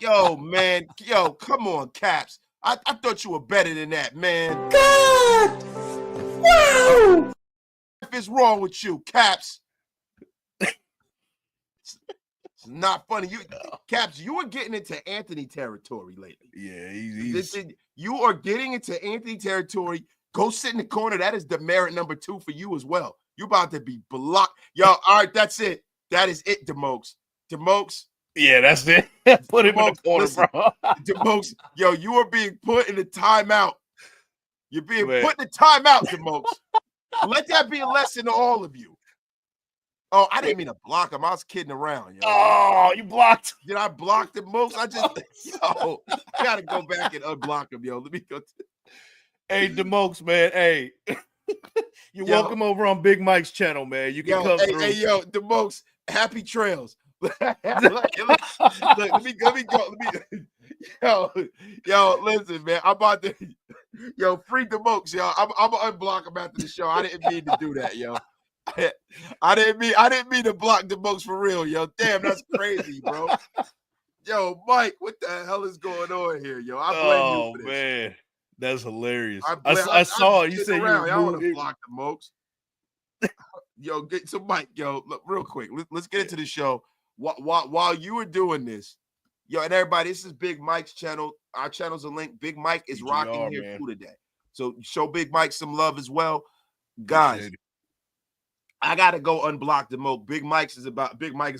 Yo, man. Yo, come on, Caps. I thought you were better than that, man. God! Wow! What is wrong with you, Caps? It's not funny. Caps, you are getting into Anthony territory lately. Yeah, you are getting into Anthony territory. Go sit in the corner. That is demerit number 2 for you as well. You about to be blocked. Yo, all right, that's it. That is it, DeMokes. DeMokes. Yeah, that's it. Put him in the corner, bro. DeMokes, yo, you are being put in the timeout. You're being put in the timeout, DeMokes. Let that be a lesson to all of you. Oh, I didn't mean to block him. I was kidding around. Yo. Oh, you blocked. Did I block DeMokes? I gotta go back and unblock him, yo. Let me go. Hey, DeMokes, man. Hey, you're welcome over on Big Mike's channel, man. You can come through. Hey, yo, DeMokes, happy trails. Look, let me go. Yo, listen, man. I'm about to, free DeMokes, yo. I'm gonna unblock him after the show. I didn't mean to do that, yo. I didn't mean to block DeMokes for real, yo. Damn, that's crazy, bro. Yo, Mike, what the hell is going on here, yo? I blame you for this. Man. That's hilarious. I saw it. You said y'all want to block DeMokes. Yo, Mike, yo, look, real quick. Let's get into the show. While you were doing this, yo, and everybody, this is Big Mike's channel. Our channel's a link. Big Mike is rocking here too today. So show Big Mike some love as well. Guys, I gotta go unblock DeMokes. Big Mike is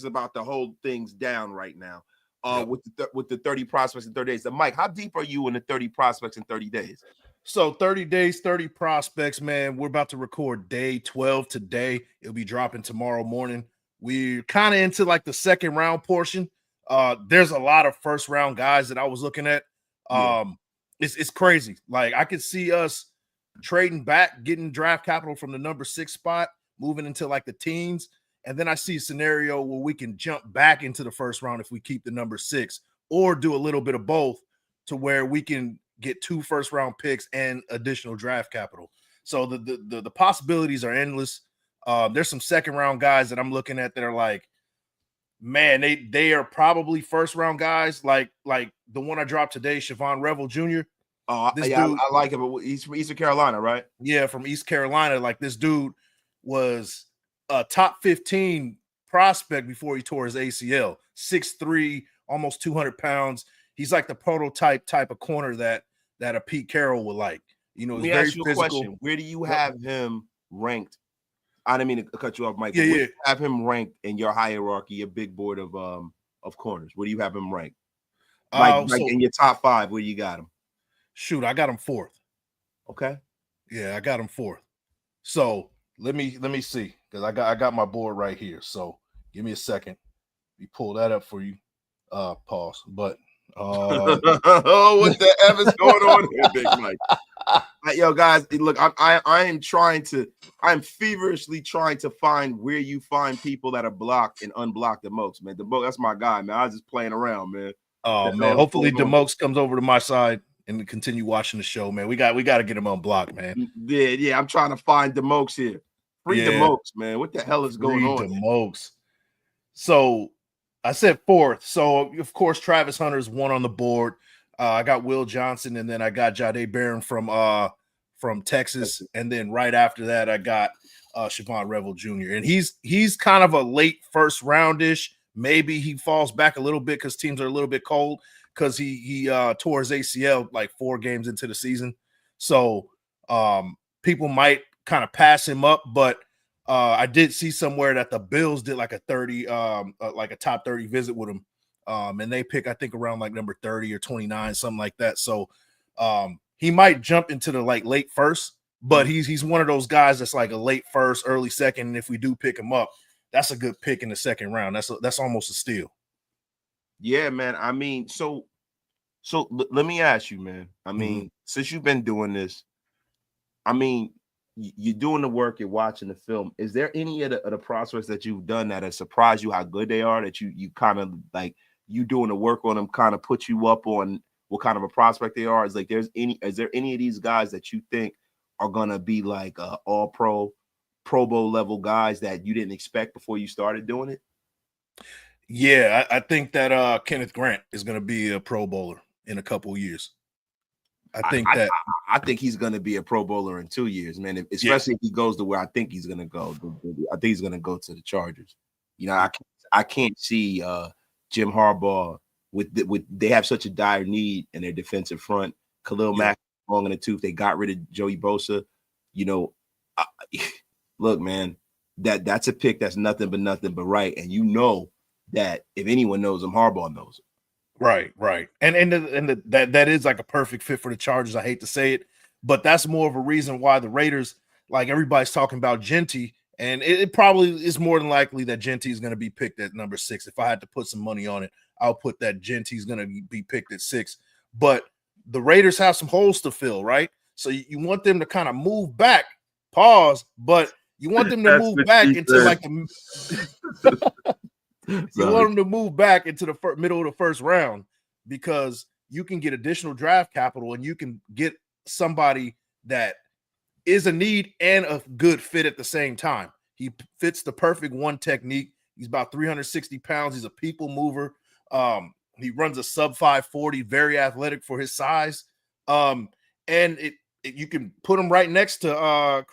about to hold things down right now. With the 30 prospects in 30 days. So Mike, how deep are you in the 30 prospects in 30 days? So 30 days, 30 prospects, man. We're about to record day 12 today. It'll be dropping tomorrow morning. We're kind of into like the second round portion. There's a lot of first round guys that I was looking at. It's crazy. Like I could see us trading back, getting draft capital from the number 6 spot, moving into like the teens. And then I see a scenario where we can jump back into the first round if we keep the number 6, or do a little bit of both to where we can get 2 first-round picks and additional draft capital. So the possibilities are endless. There's some second-round guys that I'm looking at that are like, man, they are probably first-round guys, like the one I dropped today, Siobhan Revel Jr. Oh, yeah, I like him. He's from Eastern Carolina, right? Yeah, from East Carolina. Like this dude, was a top 15 prospect before he tore his ACL. 6'3", almost 200 pounds. He's like the prototype type of corner that a Pete Carroll would like. You know, Let he's me very ask you a physical. question. Where do you Yep. have him ranked? I didn't mean to cut you off, Mike. Yeah, Where do yeah. you have him ranked in your hierarchy, your big board of corners? Where do you have him ranked? Like So in your top 5, where you got him? shoot, I got him 4th. Okay. Yeah, I got him 4th. So let me see, because I got my board right here. So give me a second. Let me pull that up for you. Pause. But oh, what the F is going on here, Big Mike? Yo, guys, look, I'm feverishly trying to find where you find people that are blocked and unblocked the most, man. That's my guy, man. I was just playing around, man. Oh man, hopefully Demokes comes over to my side and continue watching the show, man. We got to get him unblocked, man. Yeah, I'm trying to find Demokes here. Free Demokes, man. What the hell is going on? Demokes. So I said 4th. So of course Travis Hunter's 1 on the board. I got Will Johnson, and then I got Jahdae Barron from Texas, and then right after that I got Siobhan Revel Jr. And he's kind of a late first roundish. Maybe he falls back a little bit because teams are a little bit cold because he tore his ACL like 4 games into the season. So people might kind of pass him up, but I did see somewhere that the Bills did like a 30, like a top 30 visit with him. And they pick, I think, around like number 30 or 29, something like that. So he might jump into the like late first, but he's one of those guys that's like a late first, early second. And if we do pick him up, that's a good pick in the second round. That's almost a steal. Yeah, man. I mean, so let me ask you, man. I mean, since you've been doing this, I mean, you're doing the work, you're watching the film. Is there any of the prospects that you've done that have surprised you how good they are, that you kind of like you doing the work on them kind of put you up on what kind of a prospect they are? Is there any of these guys that you think are gonna be like all Pro Bowl level guys that you didn't expect before you started doing it? Yeah, I think that Kenneth Grant is gonna be a Pro Bowler in a couple of years. I think he's going to be a Pro Bowler in 2 years, man. Especially if he goes to where I think he's going to go. I think he's going to go to the Chargers. You know, I can't see Jim Harbaugh with they have such a dire need in their defensive front. Khalil Mack long in the tooth. They got rid of Joey Bosa. You know, look, man, that's a pick that's nothing but right. And you know that if anyone knows him, Harbaugh knows him. Right. And that is like a perfect fit for the Chargers. I hate to say it, but that's more of a reason why the Raiders, like everybody's talking about Genty, and it probably is more than likely that Genty is going to be picked at number 6. If I had to put some money on it, I'll put that Genty is going to be picked at 6. But the Raiders have some holes to fill, right? So you want them to kind of move back, but you want them to move back into like the you want them to move back into the middle of the first round because you can get additional draft capital and you can get somebody that is a need and a good fit at the same time. He fits the perfect one technique. He's about 360 pounds. He's a people mover. He runs a sub 540, very athletic for his size. And you can put him right next to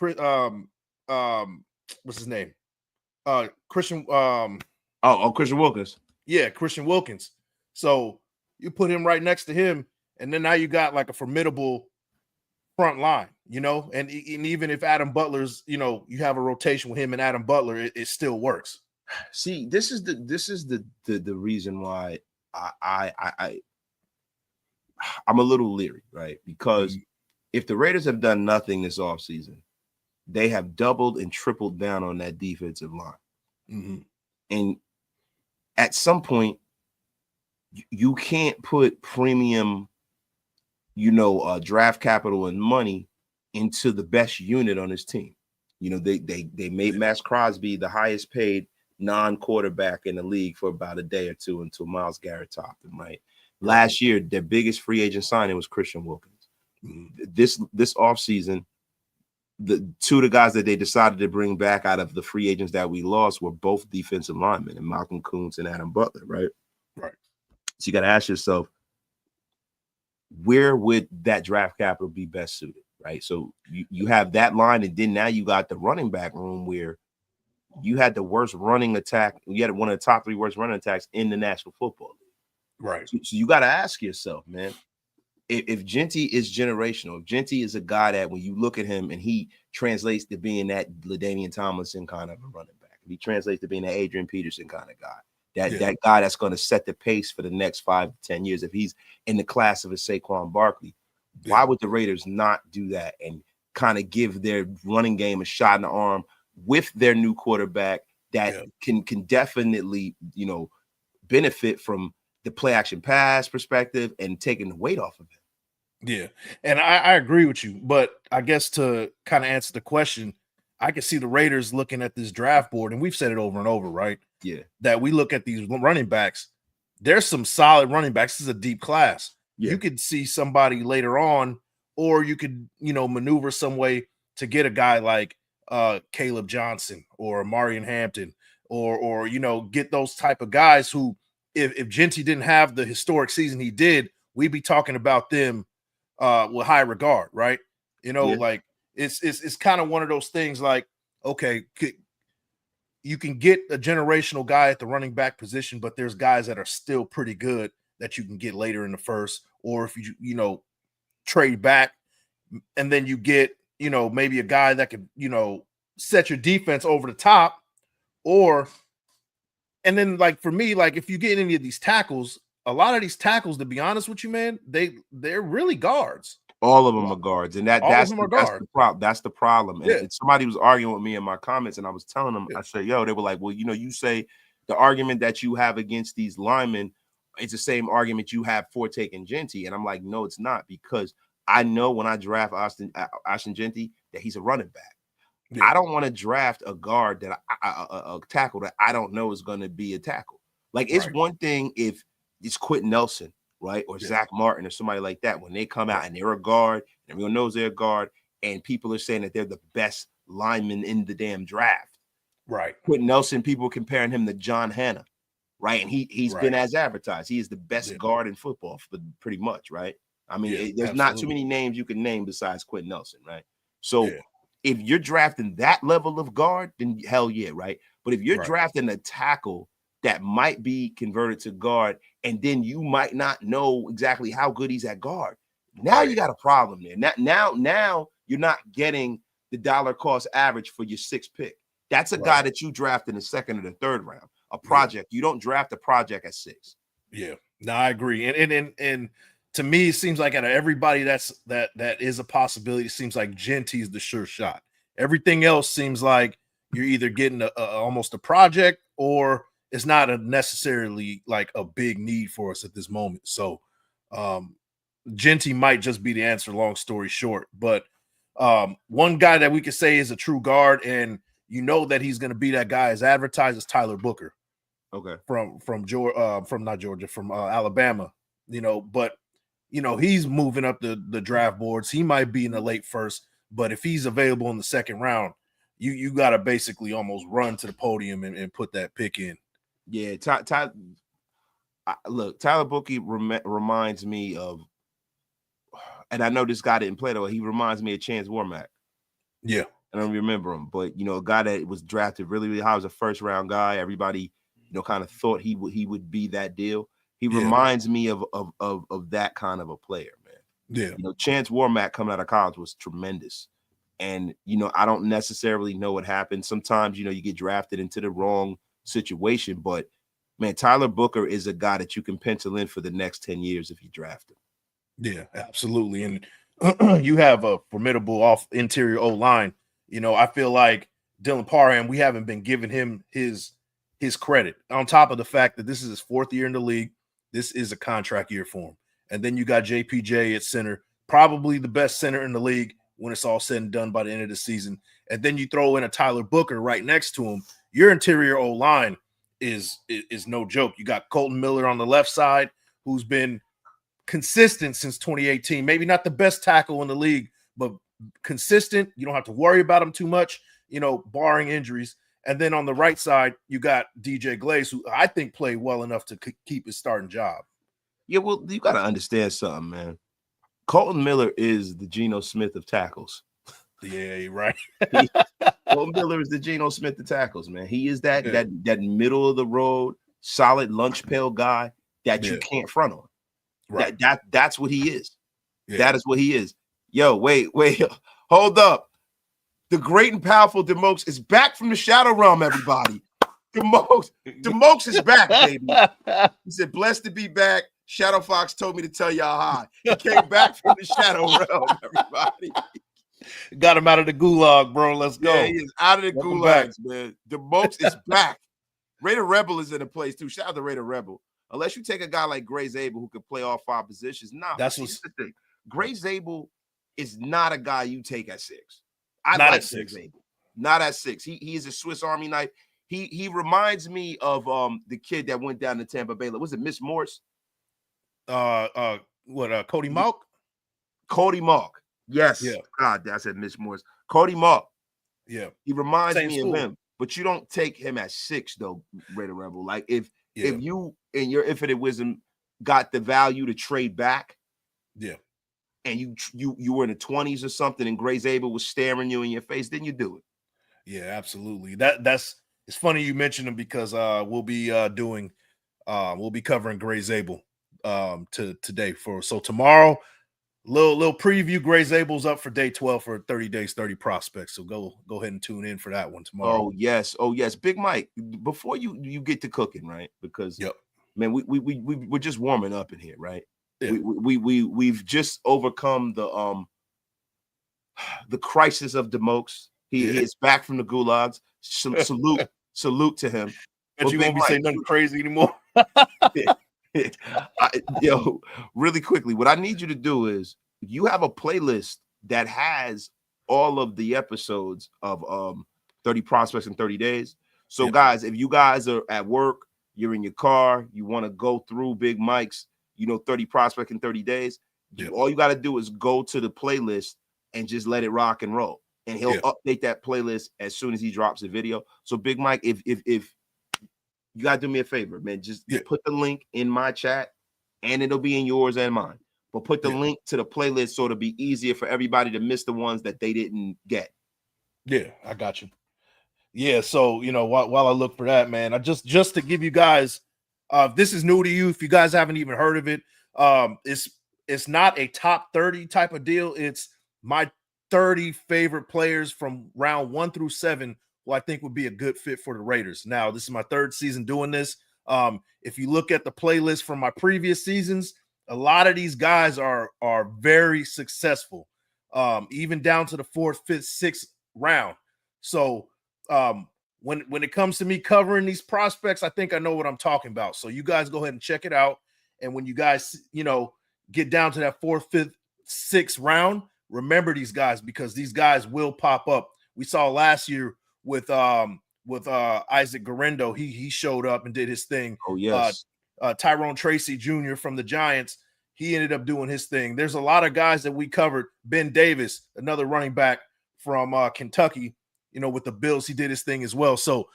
what's his name? Christian Christian Wilkins. Yeah, Christian Wilkins. So you put him right next to him, and then now you got like a formidable front line, you know. And even if Adam Butler's, you know, you have a rotation with him and Adam Butler, it still works. See, this is the reason why I'm a little leery, right? Because if the Raiders have done nothing this offseason, they have doubled and tripled down on that defensive line. And at some point, you can't put premium, draft capital and money into the best unit on this team. You know, they made Max Crosby the highest paid non-quarterback in the league for about a day or two until Myles Garrett topped him, right? Last year, their biggest free agent signing was Christian Wilkins. This offseason, the two of the guys that they decided to bring back out of the free agents that we lost were both defensive linemen, and Malcolm Kuntz and Adam Butler, right? Right. So you got to ask yourself, where would that draft capital be best suited? right? So you have that line, and then now you got the running back room where you had the worst running attack. You had one of the top 3 worst running attacks in the National Football League. Right. So you got to ask yourself, man, if Genty is generational, if Genty is a guy that when you look at him and he translates to being that LaDainian Tomlinson kind of a running back, he translates to being that Adrian Peterson kind of guy, that guy that's going to set the pace for the next 5 to 10 years. If he's in the class of a Saquon Barkley, why would the Raiders not do that and kind of give their running game a shot in the arm with their new quarterback that can definitely, benefit from the play action pass perspective and taking the weight off of him? Yeah. And I agree with you, but I guess to kind of answer the question, I can see the Raiders looking at this draft board, and we've said it over and over, right? Yeah. That we look at these running backs. There's some solid running backs. This is a deep class. Yeah. You could see somebody later on, or you could, maneuver some way to get a guy like Caleb Johnson or Marion Hampton, or get those type of guys who, if Genty didn't have the historic season he did, we'd be talking about them with high regard, right? Like it's kind of one of those things like, okay, you can get a generational guy at the running back position, but there's guys that are still pretty good that you can get later in the first, or if you trade back and then you get, maybe a guy that could, set your defense over the top, and then like for me, like if you get any of these tackles, a lot of these tackles, to be honest with you, man, they're really guards. All of them are guards, and that's the problem. That's the problem. And somebody was arguing with me in my comments, and I was telling them, I said, "Yo," they were like, "Well, you say the argument that you have against these linemen, it's the same argument you have for taking Genty," and I'm like, "No, it's not, because I know when I draft Ashton Genty that he's a running back. Yeah. I don't want to draft a guard that a tackle that I don't know is going to be a tackle. Like it's one thing if it's Quentin Nelson, right, or Zach Martin or somebody like that, when they come out and they're a guard, and everyone knows they're a guard, and people are saying that they're the best lineman in the damn draft. Right. Quentin Nelson, people comparing him to John Hanna, right? And he's been as advertised. He is the best guard in football, pretty much, right? I mean, there's not too many names you can name besides Quentin Nelson, right? So if you're drafting that level of guard, then hell yeah, right? But if you're drafting a tackle that might be converted to guard, and then you might not know exactly how good he's at guard, now you got a problem there. Now you're not getting the dollar cost average for your 6th pick. That's a guy that you draft in the 2nd or the 3rd round. A project. You don't draft a project at 6. Yeah, no, I agree. And to me, it seems like out of everybody that is a possibility, it seems like Genty is the sure shot. Everything else seems like you're either getting almost a project, or it's not necessarily like a big need for us at this moment. So Genty might just be the answer, long story short. But one guy that we could say is a true guard, and that he's going to be that guy as advertised, is Tyler Booker. Okay. From Alabama, but he's moving up the draft boards. He might be in the late first, but if he's available in the 2nd round, you got to basically almost run to the podium and put that pick in. Yeah, look, Tyler Booker reminds me of, and I know this guy didn't play though. He reminds me of Chance Warmack. Yeah, I don't remember him, but a guy that was drafted really, really high, was a 1st round guy. Everybody, kind of thought he would be that deal. He reminds me of that kind of a player, man. Yeah. Chance Warmack coming out of college was tremendous. And, I don't necessarily know what happened. Sometimes, you get drafted into the wrong situation, but man, Tyler Booker is a guy that you can pencil in for the next 10 years if you draft him. Yeah, absolutely. And you have a formidable interior O-line. I feel like Dylan Parham, we haven't been giving him his credit, on top of the fact that this is his 4th year in the league. This is a contract year for him. And then you got JPJ at center, probably the best center in the league when it's all said and done by the end of the season. And then you throw in a Tyler Booker right next to him. Your interior O-line is no joke. You got Colton Miller on the left side, who's been consistent since 2018. Maybe not the best tackle in the league, but consistent. You don't have to worry about him too much, barring injuries. And then on the right side, you got DJ Glaze, who I think played well enough to keep his starting job. Yeah, well, you got to understand something, man. Colton Miller is the Geno Smith of tackles. Yeah, you're right. Colton Miller is the Geno Smith of tackles, man. He is that middle of the road, solid lunch pail guy that you can't front on. Right. That's what he is. Yeah. That is what he is. Yo, wait, hold up. The great and powerful Demokes is back from the shadow realm, everybody. Demokes is back, baby. He said, blessed to be back. Shadow Fox told me to tell y'all hi. He came back from the shadow realm, everybody. Got him out of the gulag, bro. Let's go. Yeah, he is out of the gulags, man. Demokes is back. Raider Rebel is in a place, too. Shout out to Raider Rebel. Unless you take a guy like Gray Zabel who could play all 5 positions. That's what's the thing. Gray Zabel is not a guy you take at 6. Not at 6. Not at 6. He is a Swiss Army knife. He reminds me of the kid that went down to Tampa Bay. Was it Miss Morse? Cody Malk? Cody Malk. Yes. Yeah. God, I said Miss Morse. Cody Malk. Yeah. He reminds me of him. But you don't take him at 6, though, Raider Rebel. Like if you and your infinite wisdom got the value to trade back, and you were in the 20s or something, and Gray Zabel was staring you in your face, then you do it. Yeah, absolutely. It's funny you mentioned him because we'll be covering Gray Zabel today so tomorrow. Little preview. Gray Zabel's up for day 12 for 30 days, 30 prospects. So go ahead and tune in for that one tomorrow. Oh yes. Big Mike, before you get to cooking, right? Because man, we're just warming up in here, right? Yeah. We've just overcome the crisis of Demokes. He is back from the gulags. Salute to him. But you won't be saying nothing crazy anymore. Yo, really quickly, what I need you to do is you have a playlist that has all of the episodes of 30 prospects in 30 days. So guys, if you guys are at work, you're in your car, you want to go through Big Mike's 30 prospect in 30 days, all you got to do is go to the playlist and just let it rock and roll, and he'll update that playlist as soon as he drops a video. So Big Mike, if you gotta do me a favor, man. Just put the link in my chat, and it'll be in yours and mine. But put the link to the playlist so it'll be easier for everybody to miss the ones that they didn't get. Yeah, I got you. Yeah, so while I look for that, man, I just to give you guys, if this is new to you, if you guys haven't even heard of it, it's not a top 30 type of deal. It's my 30 favorite players from round 1 through 7. Who I think would be a good fit for the Raiders. Now, this is my 3rd season doing this. If you look at the playlist from my previous seasons, a lot of these guys are very successful, even down to the 4th, 5th, 6th round. So when it comes to me covering these prospects, I think I know what I'm talking about. So you guys go ahead and check it out. And when you guys, get down to that 4th, 5th, 6th round, remember these guys, because these guys will pop up. We saw last year with Isaac Garendo, he showed up and did his thing. Oh yes. Tyrone Tracy Jr. from the Giants, he ended up doing his thing. There's a lot of guys that we covered. Ben Davis, another running back from Kentucky, with the Bills, he did his thing as well. So,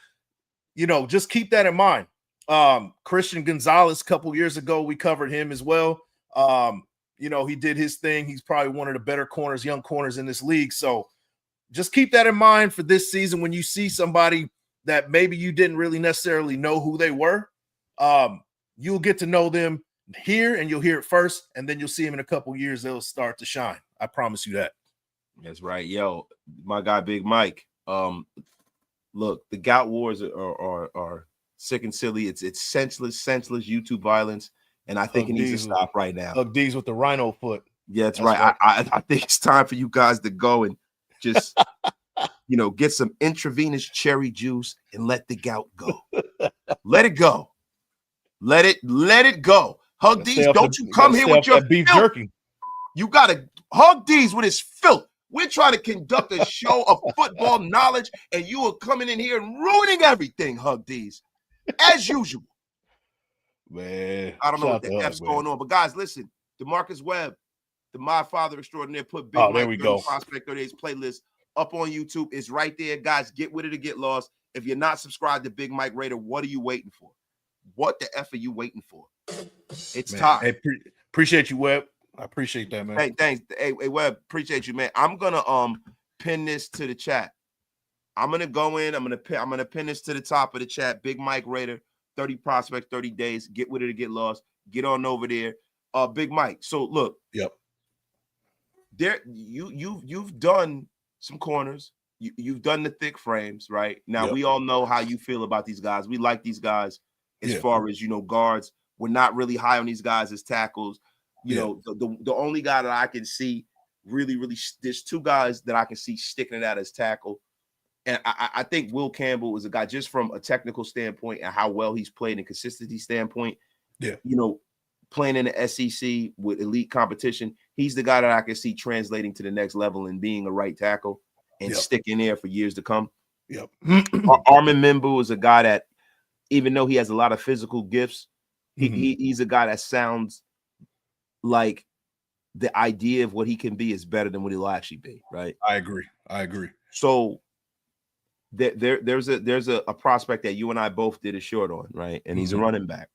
just keep that in mind. Christian Gonzalez, a couple years ago, we covered him as well. He did his thing. He's probably one of the better young corners in this league. So just keep that in mind for this season. When you see somebody that maybe you didn't really necessarily know who they were, you'll get to know them here, and you'll hear it first, and then you'll see them in a couple years. They'll start to shine. I promise you that. That's right. Yo, my guy, Big Mike. Look, the gout wars are sick and silly. It's senseless YouTube violence, and I think it needs to stop right now. Hug D's with the rhino foot. Yeah, that's right. I think it's time for you guys to go and just get some intravenous cherry juice and let the gout go. Let it go. Let it go. Hug D's, don't you come here with your beef jerky. You gotta Hug D's with his filth. We're trying to conduct a show of football knowledge, and you are coming in here and ruining everything, Hug D's, as usual. Man, I don't know what the F's going on, but guys, listen. DeMarcus Webb, the My Father Extraordinaire, put Big Mike there we go. Prospect 38's playlist up on YouTube. It's right there, guys. Get with it or get lost. If you're not subscribed to Big Mike Raider, what are you waiting for? What the F are you waiting for? It's time. Hey, appreciate you, Webb. I appreciate that, man. Hey, thanks. Hey, Webb, appreciate you, man. I'm gonna pin this to the chat. I'm gonna go in. I'm gonna pin this to the top of the chat. Big Mike Raider, 30 prospects, 30 days. Get with it or get lost. Get on over there. Big Mike. So look. Yep. There, you've done some corners. You've done the thick frames, right? Now we all know how you feel about these guys. We like these guys as far as guards. We're not really high on these guys as tackles. You know, the only guy that I can see really, there's two guys that I can see sticking it out as tackle. And I think Will Campbell is a guy just from a technical standpoint and how well he's played and consistency standpoint. Yeah. Playing in the SEC with elite competition, he's the guy that I can see translating to the next level and being a right tackle and sticking there for years to come. Yep. Armin Mimbu is a guy that, even though he has a lot of physical gifts, he's a guy that sounds like the idea of what he can be is better than what he'll actually be, right? I agree. So there's a prospect that you and I both did a short on, right? And he's a running back.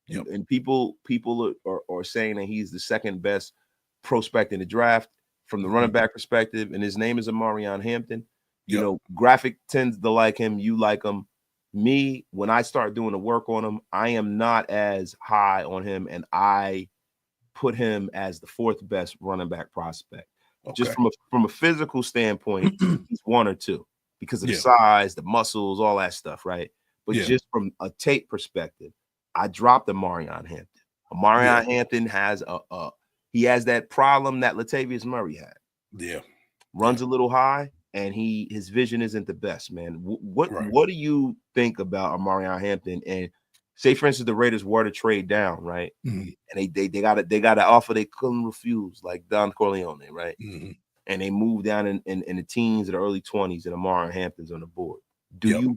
Yep. And people are saying that he's the second best prospect in the draft from the running back perspective, and his name is Amarion Hampton. Graphic tends to like him. You like him. Me, when I start doing the work on him, I am not as high on him, and I put him as the fourth best running back prospect. Okay. Just from a physical standpoint, he's one or two because of the size, the muscles, all that stuff, right? But just from a tape perspective, I dropped Amarion Hampton. Amarion Hampton has he has that problem that Latavius Murray had. Yeah. Runs a little high, and his vision isn't the best, man. What do you think about Amarion Hampton? And say, for instance, the Raiders were to trade down, right? And they got an offer they couldn't refuse, like Don Corleone, right? And they moved down in the teens or the early 20s, and Amarion Hampton's on the board. Do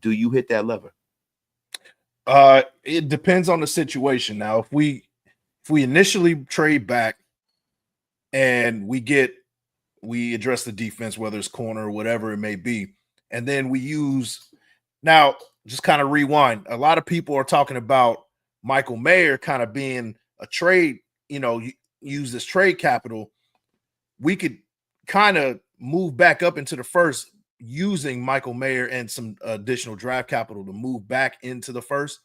you hit that lever? It depends on the situation. Now, if we initially trade back and we address the defense, whether it's corner or whatever it may be, and then we just kind of rewind. A lot of people are talking about Michael Mayer kind of being a trade, use this trade capital. We could kind of move back up into the first using Michael Mayer and some additional draft capital to move back into the first,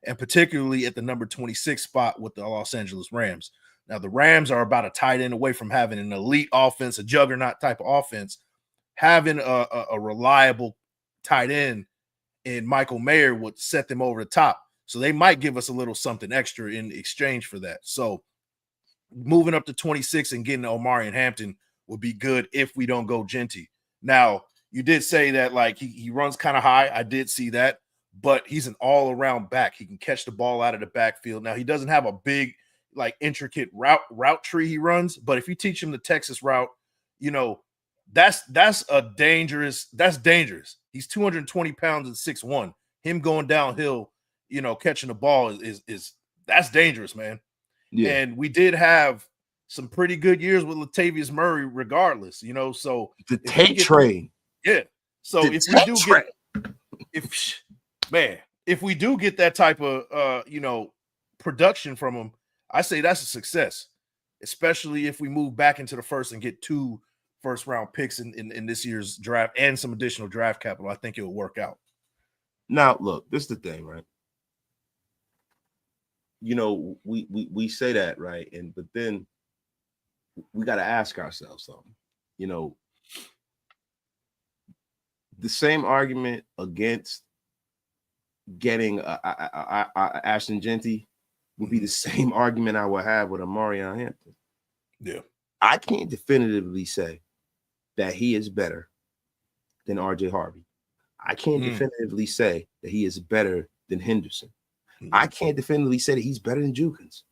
and particularly at the number 26 spot with the Los Angeles Rams. Now, the Rams are about a tight end away from having an elite offense, a juggernaut type of offense. Having a reliable tight end in Michael Mayer would set them over the top. So they might give us a little something extra in exchange for that. So moving up to 26 and getting Omarion Hampton would be good if we don't go Genty. Now, you did say that like he runs kind of high. I did see that, but he's an all-around back. He can catch the ball out of the backfield. Now, he doesn't have a big, like, intricate route tree he runs, but if you teach him the Texas route, that's dangerous. He's 220 pounds and 6'1". Him going downhill, catching the ball is that's dangerous, man. Yeah. And we did have some pretty good years with Latavius Murray regardless, so the tape train. Yeah. So if we do get that type of production from him, I say that's a success, especially if we move back into the first and get 2 first-round picks in this year's draft and some additional draft capital. I think it will work out. Now, look, this is the thing, right? We say that, right? But then we got to ask ourselves something. The same argument against getting Ashton Genty would be the same argument I would have with Amarion Hampton. Yeah. I can't definitively say that he is better than RJ Harvey. I can't definitively say that he is better than Henderson. I can't definitively say that he's better than Jukins.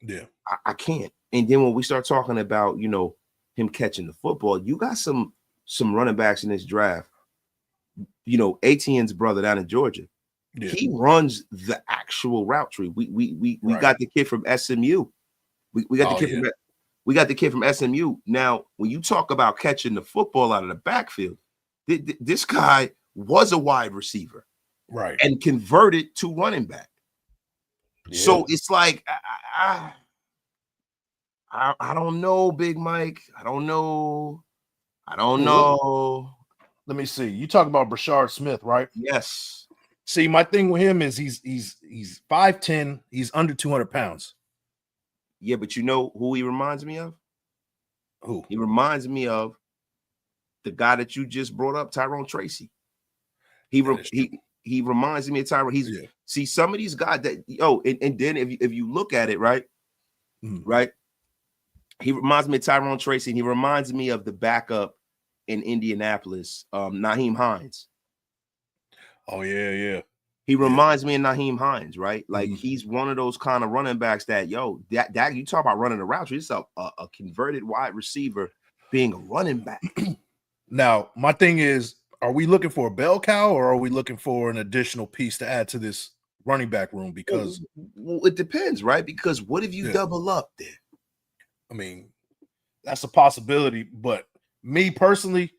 Yeah. I can't. And then when we start talking about, him catching the football, you got some running backs in this draft. Etienne's brother down in Georgia. Yeah. He runs the actual route tree. We got the kid from SMU. We got the kid from SMU. Now, when you talk about catching the football out of the backfield, this guy was a wide receiver, right, and converted to running back. Yeah. So it's like I don't know, Big Mike. I don't know. Let me see. You talk about Brashard Smith, right? Yes. See, my thing with him is he's 5'10", he's under 200 pounds. Yeah, but you know who he reminds me of? Who? He reminds me of the guy that you just brought up, Tyrone Tracy. He reminds me of Tyrone. See, some of these guys that and then if you look at it, right, right, he reminds me of Tyrone Tracy, and he reminds me of the backup in Indianapolis, Naheem Hines. Oh yeah. He reminds me of Naheem Hines, right? Like he's one of those kind of running backs that that you talk about running a route. He's a converted wide receiver being a running back. Now, my thing is, are we looking for a bell cow or are we looking for an additional piece to add to this running back room? Because it depends, right? Because what if you double up there? I mean, that's a possibility, but me personally,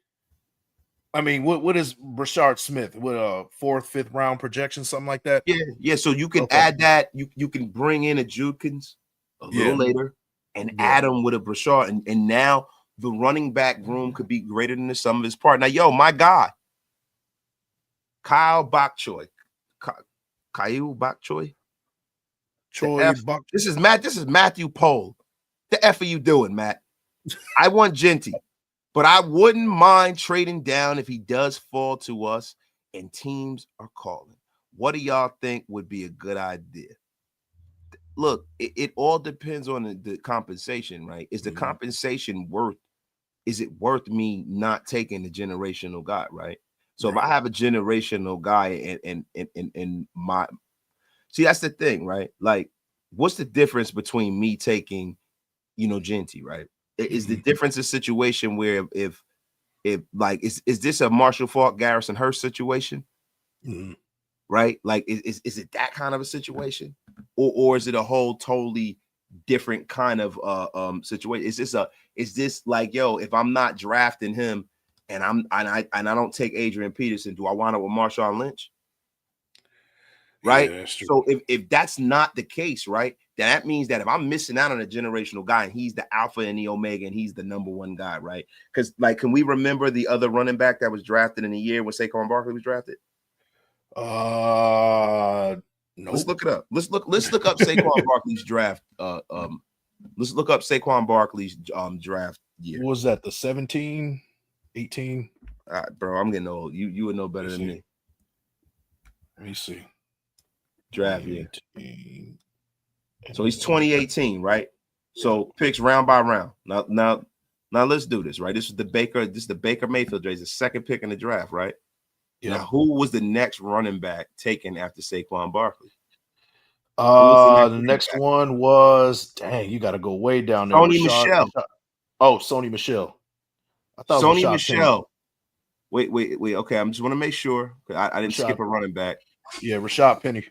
I mean, what is Brashard Smith? What a 4th, 5th round projection, something like that? Yeah. So you can add that. You can bring in a Judkins a little later and add him with a Brashard, and now the running back room could be greater than the sum of his part. Now, my guy, Kyle Bok Kyle Bok Choy. This is Matthew Pohl. The F are you doing, Matt? I want Genty. But I wouldn't mind trading down if he does fall to us and teams are calling. What do y'all think would be a good idea? Look, it all depends on the compensation, right? Is the compensation is it worth me not taking the generational guy, right? So if I have a generational guy and my see, that's the thing, right? Like, what's the difference between me taking, Genty, right? Is the difference a situation where if like is this a Marshall Faulk, Garrison Hurst situation? Right? Like is it that kind of a situation? Or is it a whole totally different kind of situation? Is this like, if I'm not drafting him and I don't take Adrian Peterson, do I wind up with Marshawn Lynch? Right. Yeah, so if that's not the case, right, then that means that if I'm missing out on a generational guy and he's the alpha and the omega and he's the number one guy, right? Because can we remember the other running back that was drafted in the year when Saquon Barkley was drafted? No. Let's look it up. Let's look up Saquon Barkley's draft. Let's look up Saquon Barkley's draft year. What was that? The 17, 18? Bro, I'm getting old. You would know better than me. Let me see. Draft year. So he's 2018, right? So picks round by round. Now let's do this, right? This is the Baker Mayfield draft, the second pick in the draft, right? Yeah. Now, who was the next running back taken after Saquon Barkley? The next one was, dang, you got to go way down there. Sony Michel. Oh, Sony Michel. I thought Sony Michel. Wait. Okay, I just want to make sure. I didn't skip a running back. Yeah, Rashad Penny.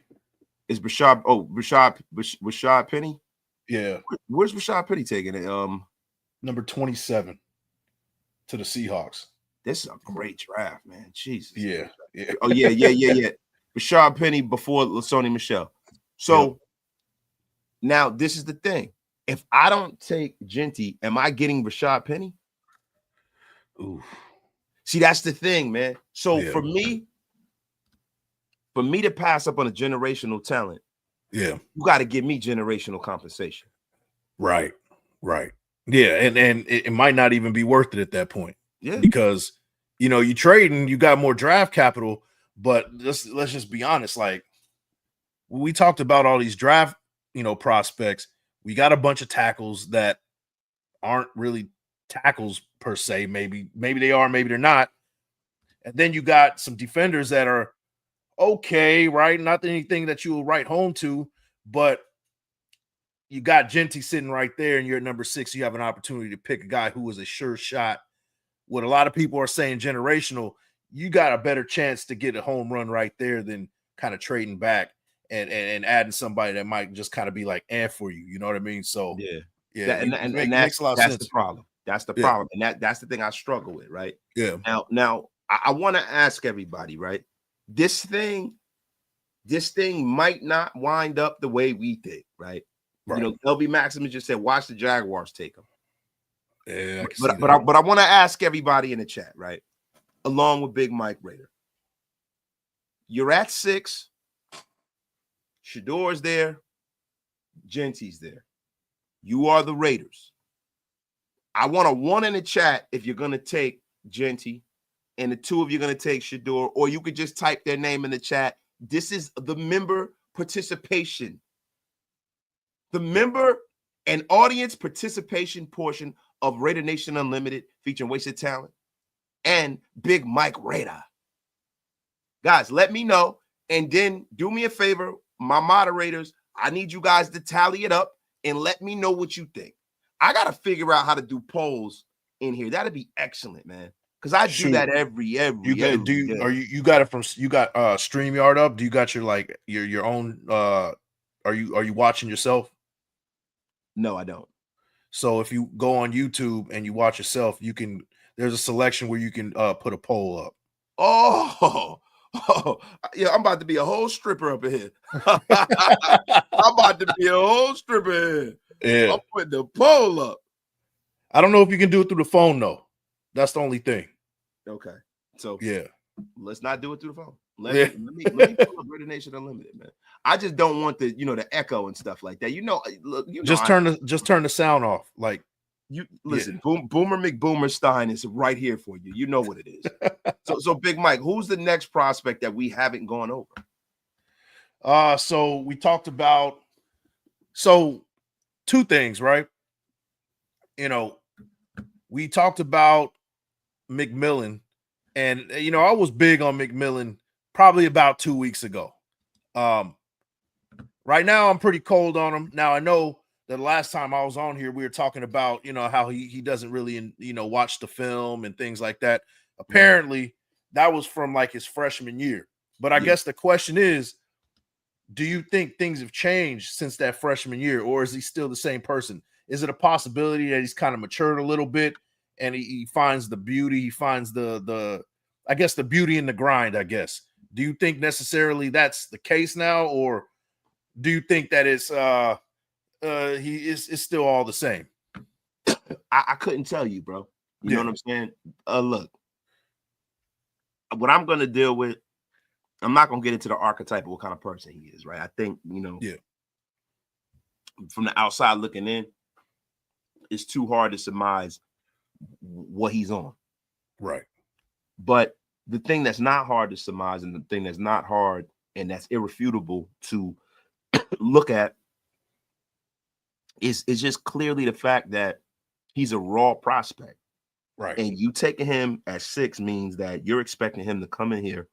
Is Rashad Penny? Yeah. Where's Rashad Penny taking it? Number 27 to the Seahawks. This is a great draft, man. Jesus. Yeah. Oh, yeah. Rashad Penny before Sony Michel. So now this is the thing. If I don't take Genty, am I getting Rashad Penny? Ooh. See, that's the thing, man. So for me to pass up on a generational talent, you got to give me generational compensation. Right. Yeah, and it might not even be worth it at that point. Yeah, because you trading, you got more draft capital, but let's just be honest. Like, we talked about all these draft, prospects. We got a bunch of tackles that aren't really tackles per se. Maybe they are, maybe they're not. And then you got some defenders that are okay, right? Not anything that you will write home to, but you got Genty sitting right there, and you're at number 6. You have an opportunity to pick a guy who is a sure shot. What a lot of people are saying generational, you got a better chance to get a home run right there than kind of trading back and adding somebody that might just kind of be like for you. You know what I mean? So and makes a lot of sense. The problem. That's the problem, and that's the thing I struggle with, right? Yeah. Now I want to ask everybody, right? This thing might not wind up the way we think, right? You know, LB Maximus just said, watch the Jaguars take him. Yeah, but I want to ask everybody in the chat, right? Along with Big Mike Raider. You're at 6. Shador's there. Genty's there. You are the Raiders. I want a 1 in the chat if you're going to take Genty, and the 2 of you are going to take Shador, or you could just type their name in the chat. This is the member participation. The member and audience participation portion of Raider Nation Unlimited, featuring Wasted Talent and Big Mike Raider. Guys, let me know, and then do me a favor, my moderators, I need you guys to tally it up and let me know what you think. I got to figure out how to do polls in here. That'd be excellent, man. Because I do that every day. You got it from StreamYard up? Do you got your own are you watching yourself? No, I don't. So if you go on YouTube and you watch yourself, there's a selection where you can put a poll up. Oh, yeah, I'm about to be a whole stripper up in here. I'm about to be a whole stripper here. Yeah. I'm putting the poll up. I don't know if you can do it through the phone though. That's the only thing. Okay. So yeah, let's not do it through the phone. Let me pull up Raider Nation Unlimited, man. I just don't want the echo and stuff like that. Just turn the sound off. Like you listen, Boomer McBoomerstein is right here for you. You know what it is. so Big Mike, who's the next prospect that we haven't gone over? So we talked about 2 things, right? We talked about McMillan, and I was big on McMillan probably about 2 weeks ago. Right now I'm pretty cold on him. Now I know that the last time I was on here, we were talking about, how he doesn't really, watch the film and things like that. Apparently that was from like his freshman year. But I guess the question is, do you think things have changed since that freshman year, or is he still the same person? Is it a possibility that he's kind of matured a little bit and he finds the beauty, he finds the beauty in the grind, I guess. Do you think necessarily that's the case now, or do you think that it's it's still all the same? I couldn't tell you, bro. You know what I'm saying? Look, what I'm going to deal with, I'm not going to get into the archetype of what kind of person he is, right? I think, from the outside looking in, it's too hard to surmise what he's on. Right. But the thing that's not hard to surmise, and the thing that's not hard and that's irrefutable to look at is just clearly the fact that he's a raw prospect. Right. And you taking him at 6 means that you're expecting him to come in here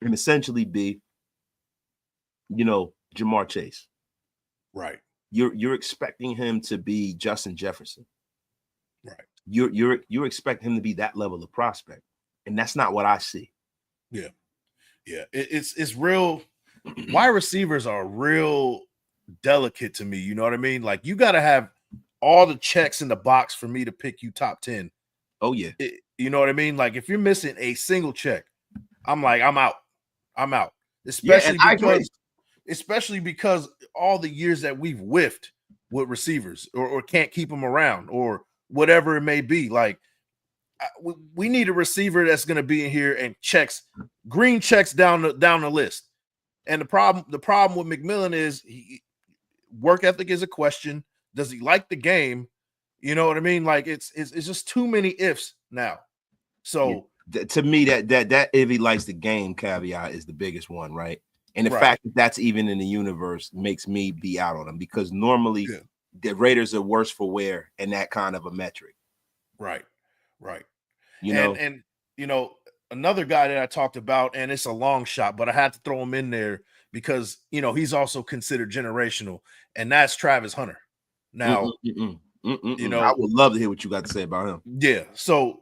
and essentially be, Jamar Chase. Right. You're expecting him to be Justin Jefferson. Right. You're expecting him to be that level of prospect. And that's not what I see. Yeah. Yeah. It's real. Wide receivers are real delicate to me. You know what I mean? Like, you got to have all the checks in the box for me to pick you top 10. Oh, yeah. You know what I mean? Like, if you're missing a single check, I'm like, I'm out. Especially because all the years that we've whiffed with receivers or can't keep them around or whatever it may be. Like, we need a receiver that's going to be in here and green checks down the list. And the problem with McMillan is work ethic is a question. Does he like the game? You know what I mean? Like, it's just too many ifs now. So to me, that if he likes the game caveat is the biggest one, right? And the fact that that's even in the universe makes me be out on him, because normally the Raiders are worse for wear in that kind of a metric. Right. And another guy that I talked about, and it's a long shot, but I had to throw him in there because, he's also considered generational, and that's Travis Hunter. Now, I would love to hear what you got to say about him. Yeah. So,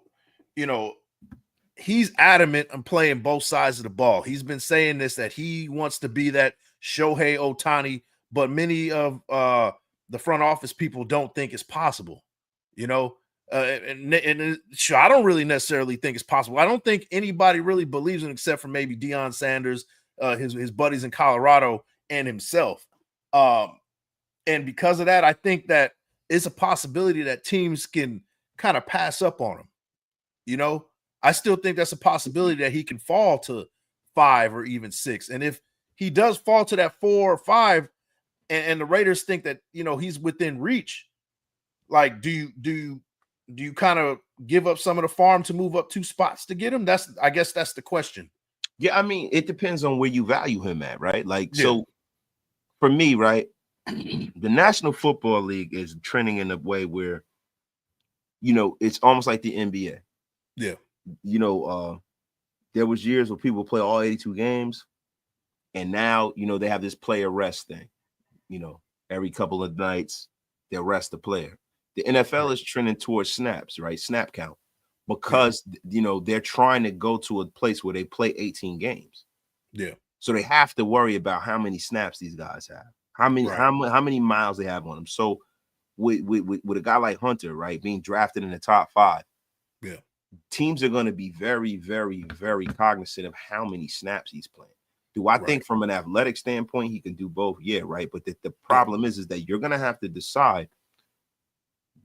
he's adamant on playing both sides of the ball. He's been saying this, that he wants to be that Shohei Ohtani, but many of the front office people don't think it's possible, and sure, I don't really necessarily think it's possible. I don't think anybody really believes in, except for maybe Deion Sanders, his buddies in Colorado, and himself. And because of that, I think that it's a possibility that teams can kind of pass up on him. You know, I still think that's a possibility that he can fall to 5 or even 6. And if he does fall to that 4 or 5, and the Raiders think that, you know, he's within reach, like, do you kind of give up some of the farm to move up 2 spots to get him? I guess that's the question. Yeah, I mean, it depends on where you value him at, right? Like, Yeah. so for me, right, the National Football League is trending in a way where, you know, it's almost like the NBA. Yeah. You know, there was years where people play all 82 games, and now, you know, they have this player rest thing. You know, every couple of nights, they'll rest the player. The NFL is trending towards snaps, right? Snap count. Because, you know, they're trying to go to a place where they play 18 games. Yeah. So they have to worry about how many snaps these guys have, how many miles they have on them. So with a guy like Hunter, right, being drafted in the top 5, yeah, teams are going to be very, very, very cognizant of how many snaps he's playing. Do I think from an athletic standpoint he can do both? Yeah, right. But the problem is that you're going to have to decide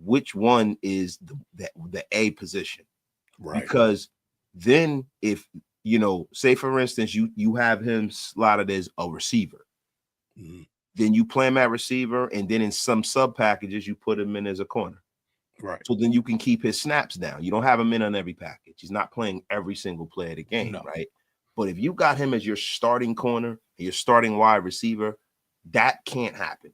which one is the A position. Right. Because then if, you know, say for instance, you have him slotted as a receiver, then you play him at receiver, and then in some sub packages you put him in as a corner. Right. So then you can keep his snaps down. You don't have him in on every package. He's not playing every single play of the game, right? But if you got him as your starting corner and your starting wide receiver, that can't happen.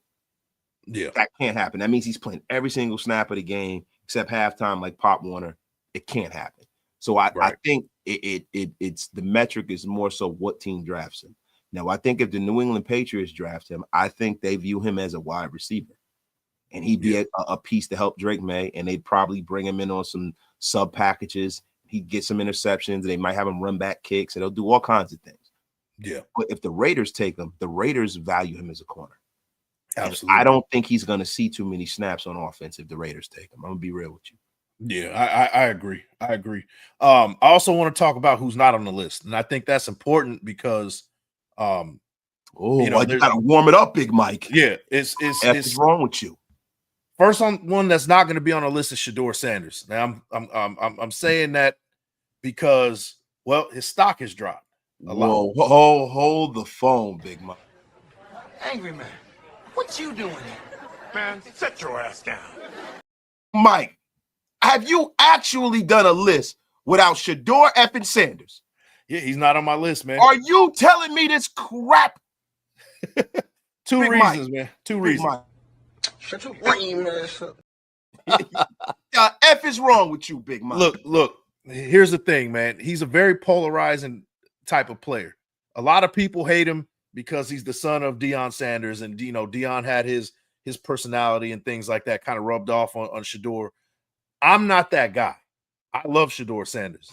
Yeah. That can't happen. That means he's playing every single snap of the game except halftime, like Pop Warner. It can't happen. So I think it's the metric is more so what team drafts him. Now, I think if the New England Patriots draft him, I think they view him as a wide receiver. And he'd be a piece to help Drake May, and they'd probably bring him in on some sub packages. He'd get some interceptions. They might have him run back kicks, and they'll do all kinds of things. Yeah. But if the Raiders take him, the Raiders value him as a corner. Absolutely. And I don't think he's going to see too many snaps on offense if the Raiders take him. I'm going to be real with you. Yeah, I agree. I agree. I also want to talk about who's not on the list, and I think that's important because you got to warm it up, Big Mike. Yeah, it's wrong with you. First one that's not going to be on the list is Shedeur Sanders. Now I'm saying that because, well, his stock has dropped a lot. Hold the phone, Big Mike. Angry man, what you doing here? Man, sit your ass down. Mike, have you actually done a list without Shedeur effing Sanders? Yeah, he's not on my list, man. Are you telling me this crap? Two Big reasons, Mike. man. Two Big reasons. Mike. Shut your lame ass up. F is wrong with you, Big Mike. Look. Here's the thing, man. He's a very polarizing type of player. A lot of people hate him because he's the son of Deion Sanders, and you know Deion had his personality and things like that kind of rubbed off on Shedeur. I'm not that guy. I love Shedeur Sanders.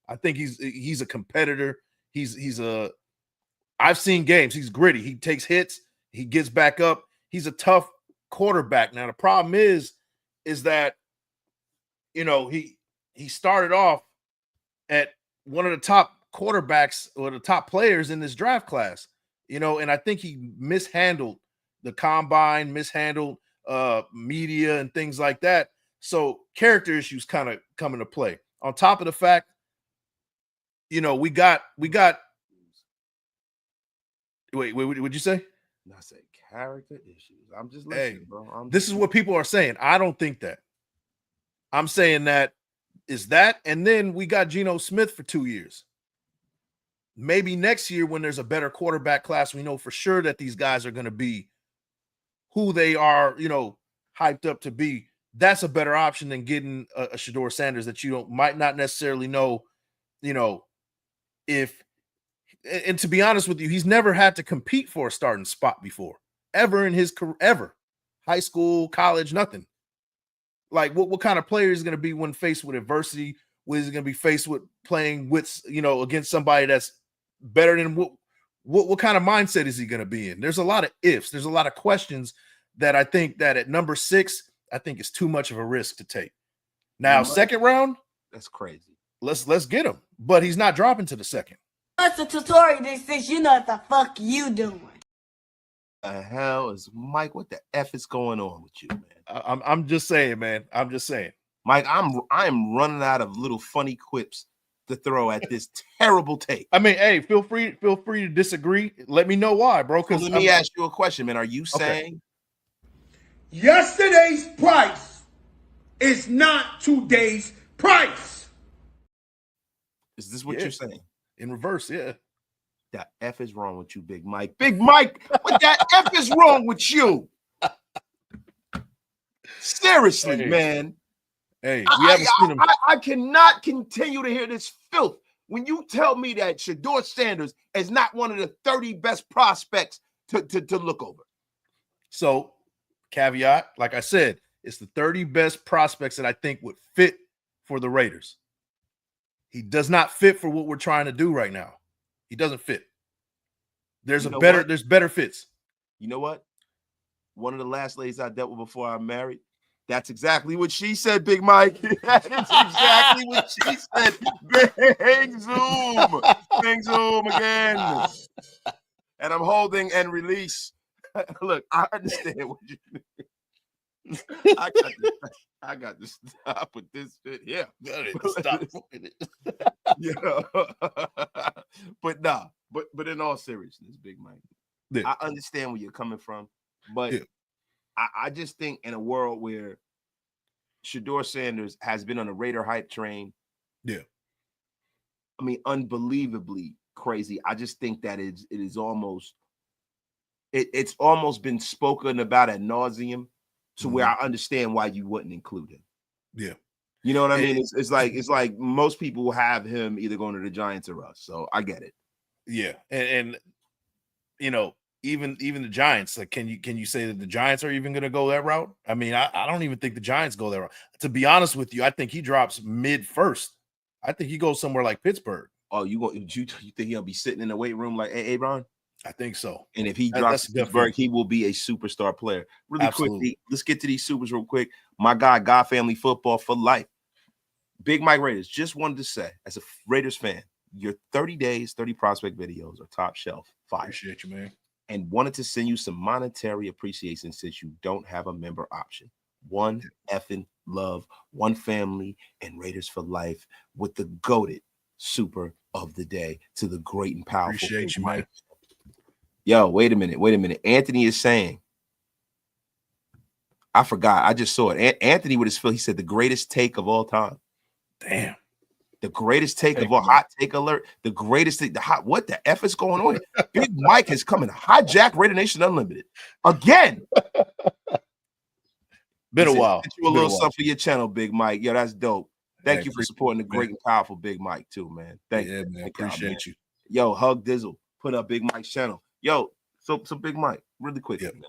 I think he's a competitor. I've seen games. He's gritty. He takes hits. He gets back up. He's a tough quarterback. Now the problem is that, you know, he started off at one of the top quarterbacks or the top players in this draft class, you know, and I think he mishandled the combine, mishandled media and things like that. So character issues kind of come into play. On top of the fact, you know, we got. Wait, what'd you say? I say character issues. I'm just listening, bro. This is what people are saying. I don't think that. I'm saying that is that, and then we got Geno Smith for 2 years. Maybe next year when there's a better quarterback class, we know for sure that these guys are going to be who they are, you know, hyped up to be. That's a better option than getting a Shedeur Sanders that you might not necessarily know, you know, if. And to be honest with you, he's never had to compete for a starting spot before, ever in his career, ever. High school, college, nothing. Like, what kind of player is he going to be when faced with adversity? What is he going to be faced with playing with, you know, against somebody that's better than what kind of mindset is he going to be in? There's a lot of ifs. There's a lot of questions that I think that at number 6, I think is too much of a risk to take. Now, second round, that's crazy. Let's get him, but he's not dropping to the second. That's a tutorial that says you know what the fuck you doing. the hell is Mike? What the F is going on with you, man? I'm just saying, man. I'm just saying. Mike, I'm running out of little funny quips to throw at this terrible take. I mean, hey, feel free to disagree. Let me know why, bro. So Because let me ask you a question, man. Are you saying Yesterday's price is not today's price. is this what you're saying? In reverse, yeah. The F is wrong with you, Big Mike. Big Mike, what that F is wrong with you? Seriously, Hey. man. Hey, we haven't seen him. I cannot continue to hear this filth when you tell me that Shedeur Sanders is not one of the 30 best prospects to look over. So, caveat, like I said, it's the 30 best prospects that I think would fit for the Raiders. He does not fit for what we're trying to do right now. He doesn't fit. There's there's better fits. You know what? One of the last ladies I dealt with before I married, that's exactly what she said, Big Mike. That is exactly what she said. Big zoom. Big zoom again. And I'm holding and release. Look, I understand what you mean. I got to stop with this shit here. Stop. Yeah. But in all seriousness, Big Mike, yeah. I understand where you're coming from, but Yeah. I just think in a world where Shedeur Sanders has been on a Raider hype train, yeah, I mean, unbelievably crazy. I just think that it's almost been spoken about ad nauseum to where I understand why you wouldn't include him. Yeah. You know what I mean? It's like most people will have him either going to the Giants or us. So I get it. Yeah. And you know, even the Giants, like, can you say that the Giants are even going to go that route? I mean, I don't even think the Giants go that route. To be honest with you, I think he drops mid first. I think he goes somewhere like Pittsburgh. Oh, you think he'll be sitting in the weight room like Ron? I think so. And if he drops Pittsburgh, he will be a superstar player. Really quickly, let's get to these supers real quick. My guy, God Family Football for life. Big Mike Raiders, just wanted to say, as a Raiders fan, your 30 days, 30 prospect videos are top shelf. Fire. Appreciate you, man. And wanted to send you some monetary appreciation since you don't have a member option. One effing love, one family, and Raiders for life with the GOATed super of the day to the great and powerful. Appreciate you, man. Yo, wait a minute. Anthony is saying, I forgot. I just saw it. Anthony with his he said the greatest take of all time. Damn. The greatest take of all, hot take alert. The greatest thing. What the F is going on here? Big Mike is coming. Hijack Raider Nation Unlimited again. Been a while. Get you a little something for your channel, Big Mike. Yo, that's dope. Thank you for supporting the great man. and powerful Big Mike too, man. Thank you. Man. Appreciate you. Yo, Hug Dizzle. Put up Big Mike's channel. Yo, so Big Mike, really quick, man.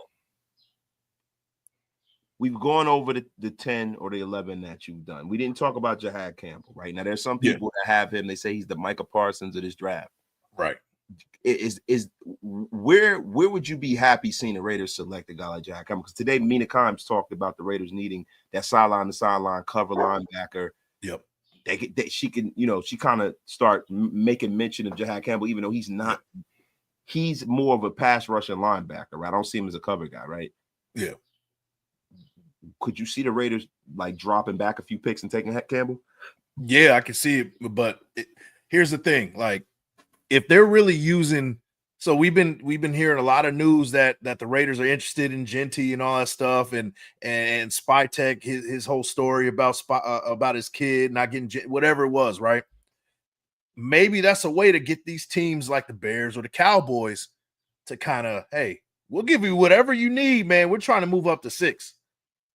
We've gone over the 10 or the 11 that you've done. We didn't talk about Jahad Campbell, right? Now, there's some people that have him. They say he's the Micah Parsons of this draft. Right. Where would you be happy seeing the Raiders select a guy like Jahad Campbell? Because today, Mina Kimes talked about the Raiders needing that sideline to sideline cover linebacker. Yep. She can, she kind of start making mention of Jahad Campbell, even though he's not. He's more of a pass rushing linebacker, right? I don't see him as a cover guy, right? Yeah. Could you see the Raiders like dropping back a few picks and taking Campbell? Yeah, I can see it, but here's the thing: like, if they're really using, so we've been hearing a lot of news that the Raiders are interested in Genty and all that stuff, and Spytek, his whole story about his kid not getting whatever it was, right? Maybe that's a way to get these teams like the Bears or the Cowboys to kind of, hey, we'll give you whatever you need, man. We're trying to move up to 6.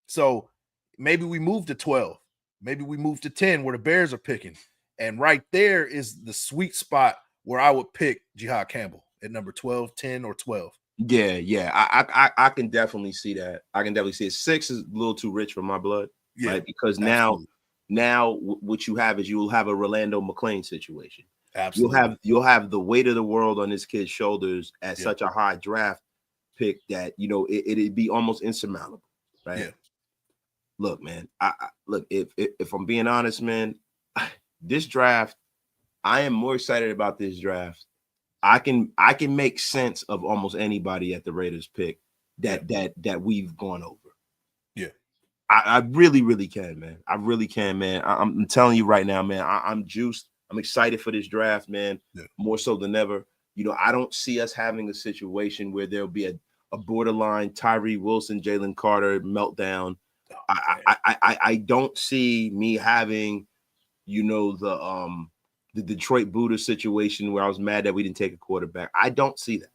So maybe we move to 12. Maybe we move to 10 where the Bears are picking. And right there is the sweet spot where I would pick Jahad Campbell at number 12, 10, or 12. Yeah. I can definitely see that. I can definitely see it. 6 is a little too rich for my blood. Yeah, right? Because now what you have is you'll have a Rolando McClain situation. Absolutely. You'll have the weight of the world on this kid's shoulders at such a high draft pick that it'd be almost insurmountable, right? Yeah. Look, man. Look, if I'm being honest, man, this draft, I am more excited about this draft. I can make sense of almost anybody at the Raiders pick that we've gone over. Yeah. I really, really can, man. I really can, man. I'm telling you right now, man. I'm juiced. I'm excited for this draft, man. Yeah. More so than ever. You know, I don't see us having a situation where there'll be a borderline Tyree Wilson, Jalen Carter meltdown. I don't see me having, you know, the Detroit Buddha situation where I was mad that we didn't take a quarterback. I don't see that.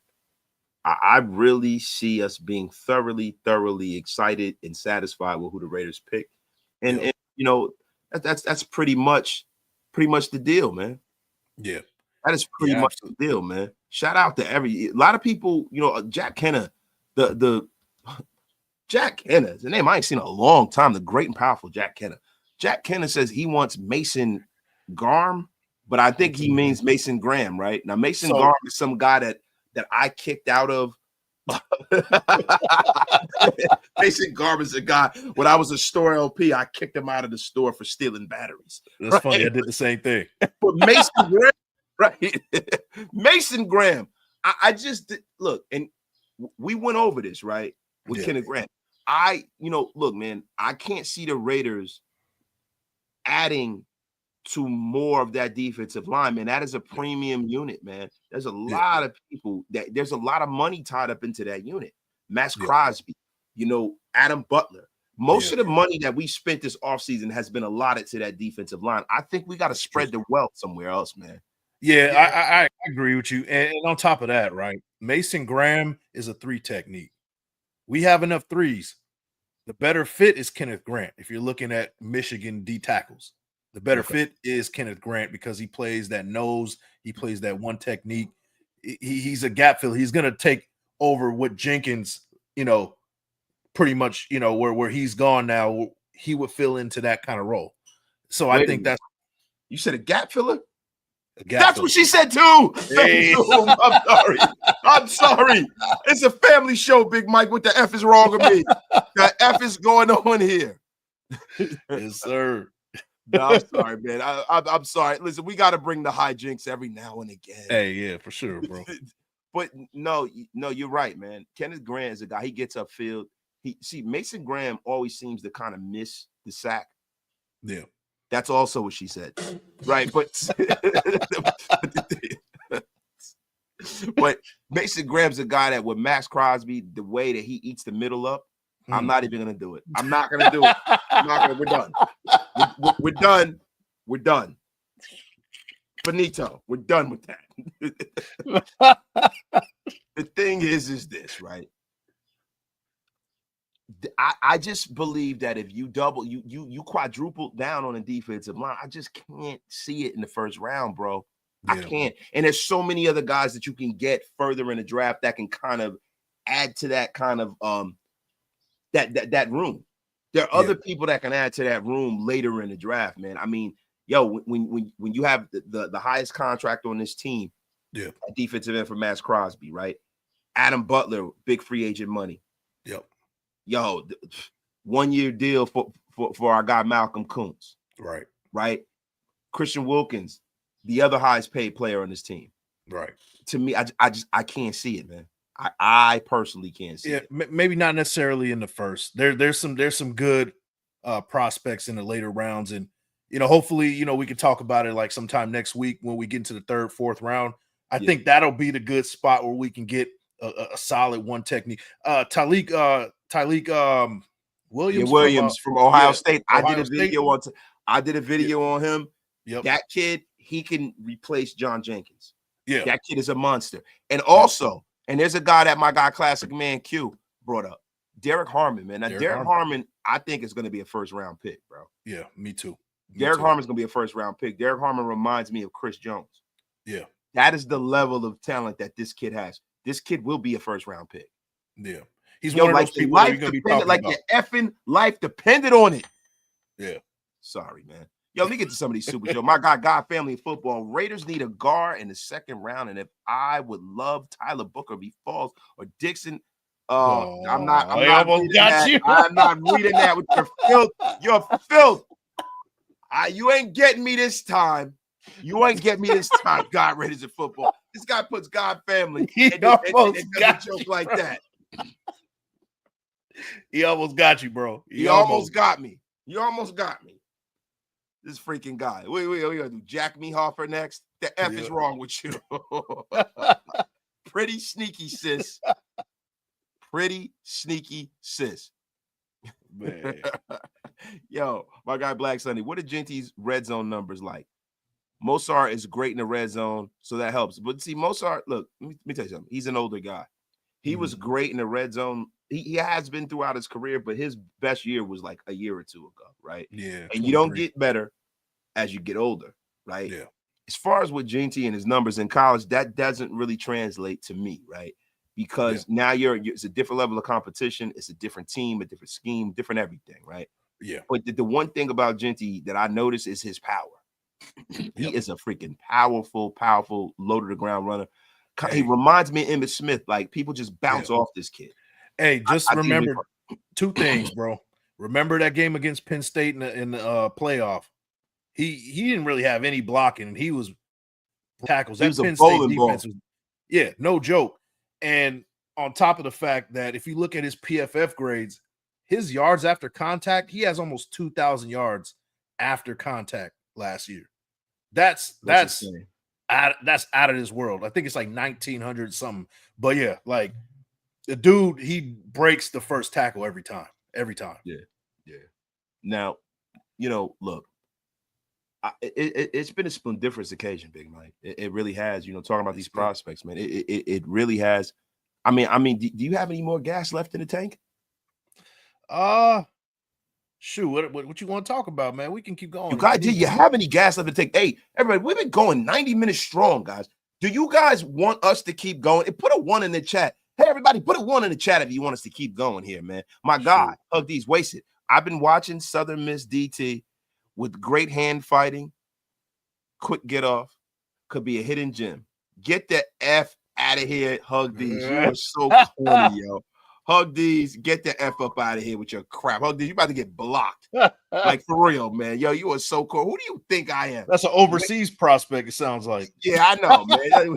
I really see us being thoroughly excited and satisfied with who the Raiders pick, and you know that's pretty much the deal, man. Yeah, that is pretty much the deal, man. Shout out to a lot of people, you know, Jack Kenner, the Jack Kenner, the name I ain't seen in a long time. The great and powerful Jack Kenner. Jack Kenner says he wants Mason Garm, but I think he means Mason Graham, right? Now Mason Garm is some guy that I kicked out of. Mason Garm is a guy, when I was a store LP, I kicked him out of the store for stealing batteries. That's funny. I did the same thing. But Mason Graham, right? Mason Graham. I just look, and we went over this, right? With Kenneth Grant. Look, man, I can't see the Raiders adding to more of that defensive line, man. That is a premium unit, man. There's a lot of people there's a lot of money tied up into that unit. Max Crosby, you know, Adam Butler. Most of the money that we spent this offseason has been allotted to that defensive line. I think we got to spread the wealth somewhere else, man. Yeah, I agree with you. And on top of that, right, Mason Graham is a 3 technique. We have enough threes. The better fit is Kenneth Grant. If you're looking at Michigan D tackles, the better fit is Kenneth Grant because he plays that nose. He plays that one technique. He's a gap filler. He's going to take over what Jenkins, you know, pretty much, you know, where he's gone now, he would fill into that kind of role. So I think that's. You said a gap filler? That's what she said too. Hey. I'm sorry. It's a family show, Big Mike. What the F is wrong with me? The F is going on here. Yes, sir. No, I'm sorry, man. I'm sorry. Listen, we got to bring the hijinks every now and again. Hey, yeah, for sure, bro. But no, you're right, man. Kenneth Grant is a guy. He gets upfield. Mason Graham always seems to kind of miss the sack. Yeah. That's also what she said. Right. But Mason Graham's a guy that with Max Crosby, the way that he eats the middle up, I'm not even going to do it. I'm not going to do it. We're done. We're done. We're done. Finito. We're done with that. The thing is this, right? I just believe that if you you quadruple down on a defensive line, I just can't see it in the first round, bro. Yeah. I can't. And there's so many other guys that you can get further in the draft that can kind of add to that kind of that room. There are other people that can add to that room later in the draft, man. I mean, when you have the highest contract on this team, defensive end for Max Crosby, right? Adam Butler, big free agent money. Yep. 1 year deal for our guy Malcolm Kuntz. Right. Christian Wilkins, the other highest paid player on this team. Right. To me, I can't see it, man. I personally can't see it. Maybe not necessarily in the first. There's some good prospects in the later rounds, and hopefully we can talk about it like sometime next week when we get into the third, fourth round. I think that'll be the good spot where we can get a solid one technique. Tyleek Williams from Ohio State. I did a video on him. Yep. That kid, he can replace John Jenkins. Yeah, that kid is a monster. And also, and there's a guy that my guy Classic Man Q brought up, Derek Harmon, man. Now Derek Harmon, I think is going to be a first round pick, bro. Yeah, me too. Derek Harmon's going to be a first round pick. Derek Harmon reminds me of Chris Jones. Yeah, that is the level of talent that this kid has. This kid will be a first round pick. Yeah. He's one of those people that you're going to be talking like about. Your effing life depended on it. Yeah. Sorry, man. Let me get to some of these super shows. My guy, God Family Football. Raiders need a guard in the second round. And if I would love Tyler Booker be falls or Dixon, I'm not reading that. I'm not reading that with your filth. Your filth. You ain't getting me this time. You ain't getting me this time, God Raiders of football. This guy puts God family He and almost does a got joke you, like bro. that. He almost got you, bro. He almost got me. You almost got me. This freaking guy. We gonna do Jack Mehoffer next. The F is wrong with you. Pretty sneaky, sis. Pretty sneaky, sis. Man. Yo, my guy Black Sunday. What are Genty's red zone numbers like? Mozart is great in the red zone, so that helps. But see, Mozart, look, let me tell you something. He's an older guy. He was great in the red zone. He has been throughout his career, but his best year was like a year or two ago, right? Yeah. And you don't get better as you get older, right? Yeah. As far as with Genty and his numbers in college, that doesn't really translate to me, right? Because now it's a different level of competition. It's a different team, a different scheme, different everything, right? Yeah. But the one thing about Genty that I notice is his power. He is a freaking powerful, low to the ground runner. He reminds me of Emmitt Smith. Like, people just bounce off this kid. Hey, just I remember two things, bro. Remember that game against Penn State in the playoff. He didn't really have any blocking, and he was tackles. He was a Penn State bowling defense ball. was, no joke. And on top of the fact that if you look at his PFF grades, his yards after contact, he has almost 2,000 yards after contact last year. That's out of this world. I think it's like 1,900 something. But yeah, like the dude, he breaks the first tackle every time. Yeah. Now, look, it's been a splendiferous occasion, Big Mike. It really has. Talking about these prospects, man. It really has. I mean, do you have any more gas left in the tank? Shoot, what you want to talk about, man? We can keep going. Do you have any gas left in the tank? Hey, everybody, we've been going 90 minutes strong, guys. Do you guys want us to keep going? Put a 1 in the chat. Hey, everybody, put a 1 in the chat if you want us to keep going here, man. My God, Hug these wasted. I've been watching Southern Miss DT with great hand fighting, quick get off, could be a hidden gem. Get the F out of here, Hug these. You are so corny, yo. Hug these, get the F up out of here with your crap. Hug these, you about to get blocked. Like, for real, man. Yo, you are so cool. Who do you think I am? That's an overseas prospect, it sounds like. Yeah, I know, man.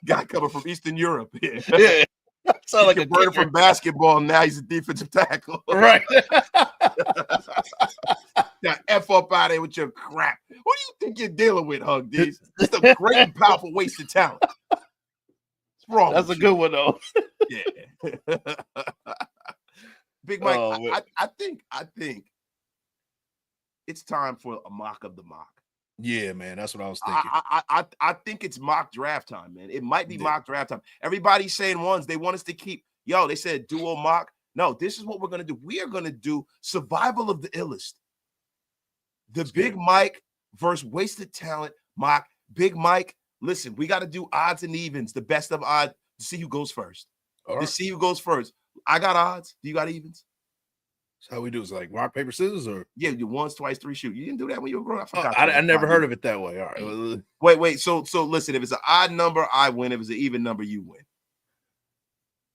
Guy coming from Eastern Europe. Yeah. Sound like a converted from basketball, now he's a defensive tackle. Right. Now, F up out of here with your crap. Who do you think you're dealing with, Hug these? It's a great and powerful waste of talent. What's wrong? That's a good one, though. Yeah. Big Mike, I think it's time for a mock of the mock. Yeah, man, that's what I was thinking. I think it's mock draft time, man. It might be mock draft time. Everybody's saying ones. They want us to keep, they said duo mock. No, this is what we're going to do. We are going to do survival of the illest. The Big Mike versus wasted talent mock. Big Mike, listen, we got to do odds and evens, the best of odds, to see who goes first. All right. See who goes first. I got odds. Do you got evens? So how we do? Is like rock, paper, scissors, or you once, twice, three shoot. You didn't do that when you were growing up. I never heard of it that way. All right. Wait. So listen, if it's an odd number, I win. If it's an even number, you win.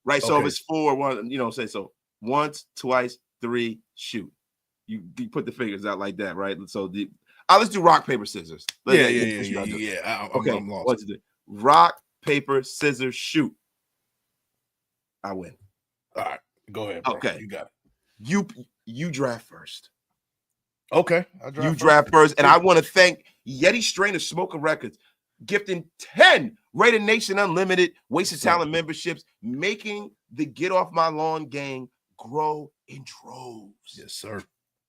Right. So if it's 4, 1, say so. Once, twice, 3, shoot. You put the fingers out like that, right? So let's do rock, paper, scissors. Yeah. Okay. I'm lost. What's it? Rock, paper, scissors, shoot. I win. All right. Go ahead, bro. Okay. You got it. You draft first. Okay. You draft first. And I want to thank Yeti Strain of Smoker Records, gifting 10 Raider Nation Unlimited Wasted Talent memberships, making the Get Off My Lawn gang grow in droves. Yes, sir.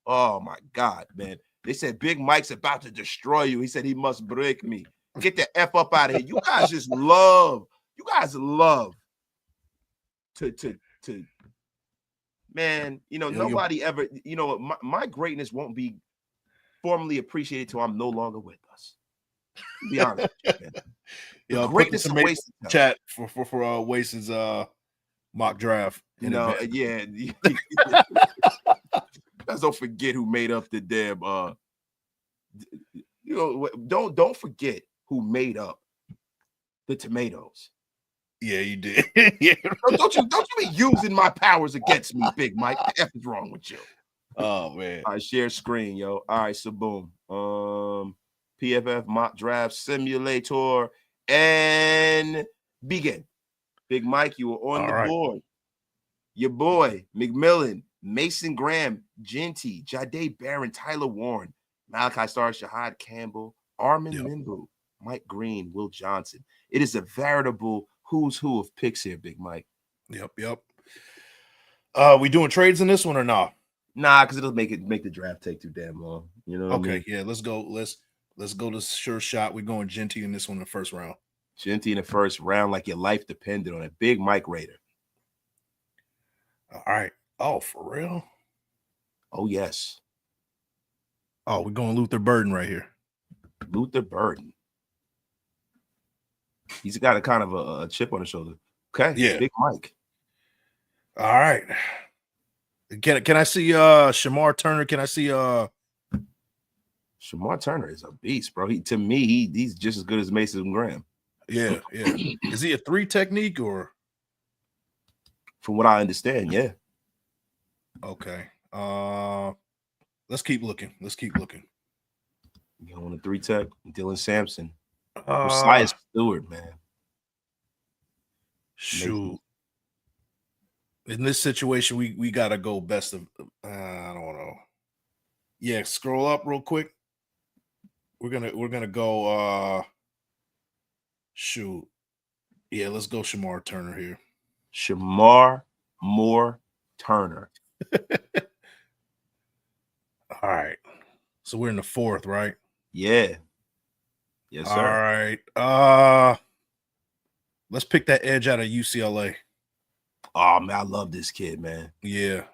Oh, my God, man. They said Big Mike's about to destroy you. He said he must break me. Get the F up out of here. You guys just love to man, nobody ever, my greatness won't be formally appreciated till I'm no longer with us. To be honest with you, man. The greatness of wasted chat for Wasted's mock draft. Yeah. Guys, don't forget who made up the damn don't forget who made up the tomatoes. Yeah, you did. Yeah. Don't you be using my powers against me, Big Mike. What the F is wrong with you? Oh man. All right, share screen, yo. All right, so boom. PFF mock draft simulator. and begin. Big Mike, you are on the board. Your boy, McMillan, Mason Graham, Genty, Jade Barron, Tyler Warren, Malachi Starr, Shahad Campbell, Armin Nimbu, Mike Green, Will Johnson. It is a veritable who's who of picks here, Big Mike. Yep. We doing trades in this one or not? Nah, because it'll make the draft take too damn long. You know what I mean? Yeah, let's go. Let's go to sure shot. We're going Genty in this one in the first round. Genty in the first round, like your life depended on it. Big Mike Raider. All right. Oh, for real? Oh, yes. Oh, we're going Luther Burden right here. Luther Burden. He's got a kind of a chip on his shoulder. Okay. Yeah. Big Mike. All right. Can I see Shamar Turner? Can I see Shamar Turner is a beast, bro. He's just as good as Mason Graham. Yeah. Is he a 3 technique or? From what I understand, yeah. Okay. Let's keep looking. You want a 3 tech? Dylan Sampson. Josiah Stewart, man. Shoot. In this situation, we gotta go best of I don't know. Yeah, scroll up real quick. We're gonna go shoot. Yeah, let's go Shamar Turner here. Shamar Moore Turner. All right. So we're in the 4th, right? Yeah. Yes, sir. All right. Let's pick that edge out of UCLA. Oh, man, I love this kid, man. Yeah.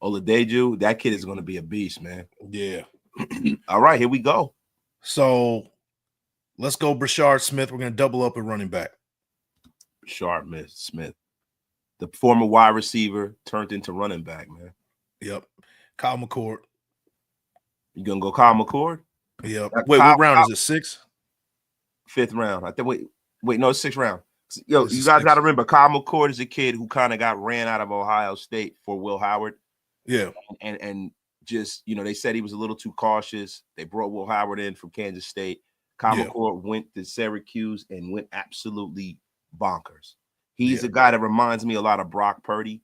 Oladeju, that kid is going to be a beast, man. Yeah. All right, here we go. So let's go Brashard Smith. We're going to double up at running back. Brashard Smith. The former wide receiver turned into running back, man. Yep. Kyle McCord. You going to go Kyle McCord? Yep. Wait, what round is it? 6? 5th round. I think, wait, no, it's 6th round. Yo, you guys got to remember, Kyle McCord is a kid who kind of got ran out of Ohio State for Will Howard. Yeah. And just, they said he was a little too cautious. They brought Will Howard in from Kansas State. Kyle McCord went to Syracuse and went absolutely bonkers. He's a guy that reminds me a lot of Brock Purdy.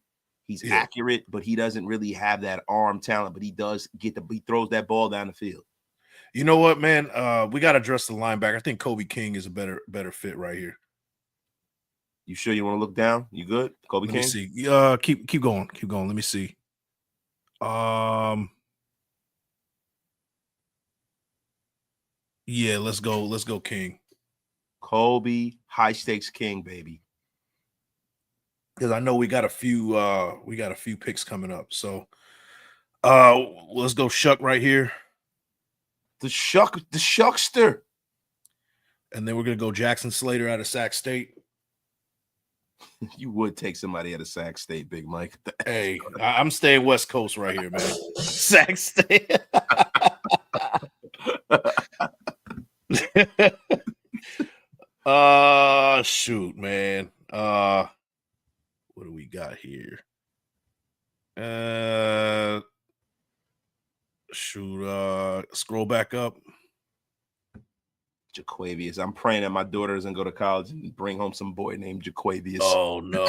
He's accurate, but he doesn't really have that arm talent, but he does he throws that ball down the field. You know what, man? We got to address the linebacker. I think Kobe King is a better fit right here. You sure you want to look down? You good? Kobe King? Let me see. Keep going. Let me see. Yeah, let's go King. Kobe, high stakes King, baby. Because I know we got a few picks coming up. So let's go Shuck right here. The Shuckster. And then we're gonna go Jackson Slater out of Sac State. You would take somebody out of Sac State, Big Mike. Hey, I'm staying West Coast right here, man. Sac State. Shoot, man. What do we got here? Scroll back up. Jaquavius. I'm praying that my daughter doesn't go to college and bring home some boy named Jaquavius. Oh no.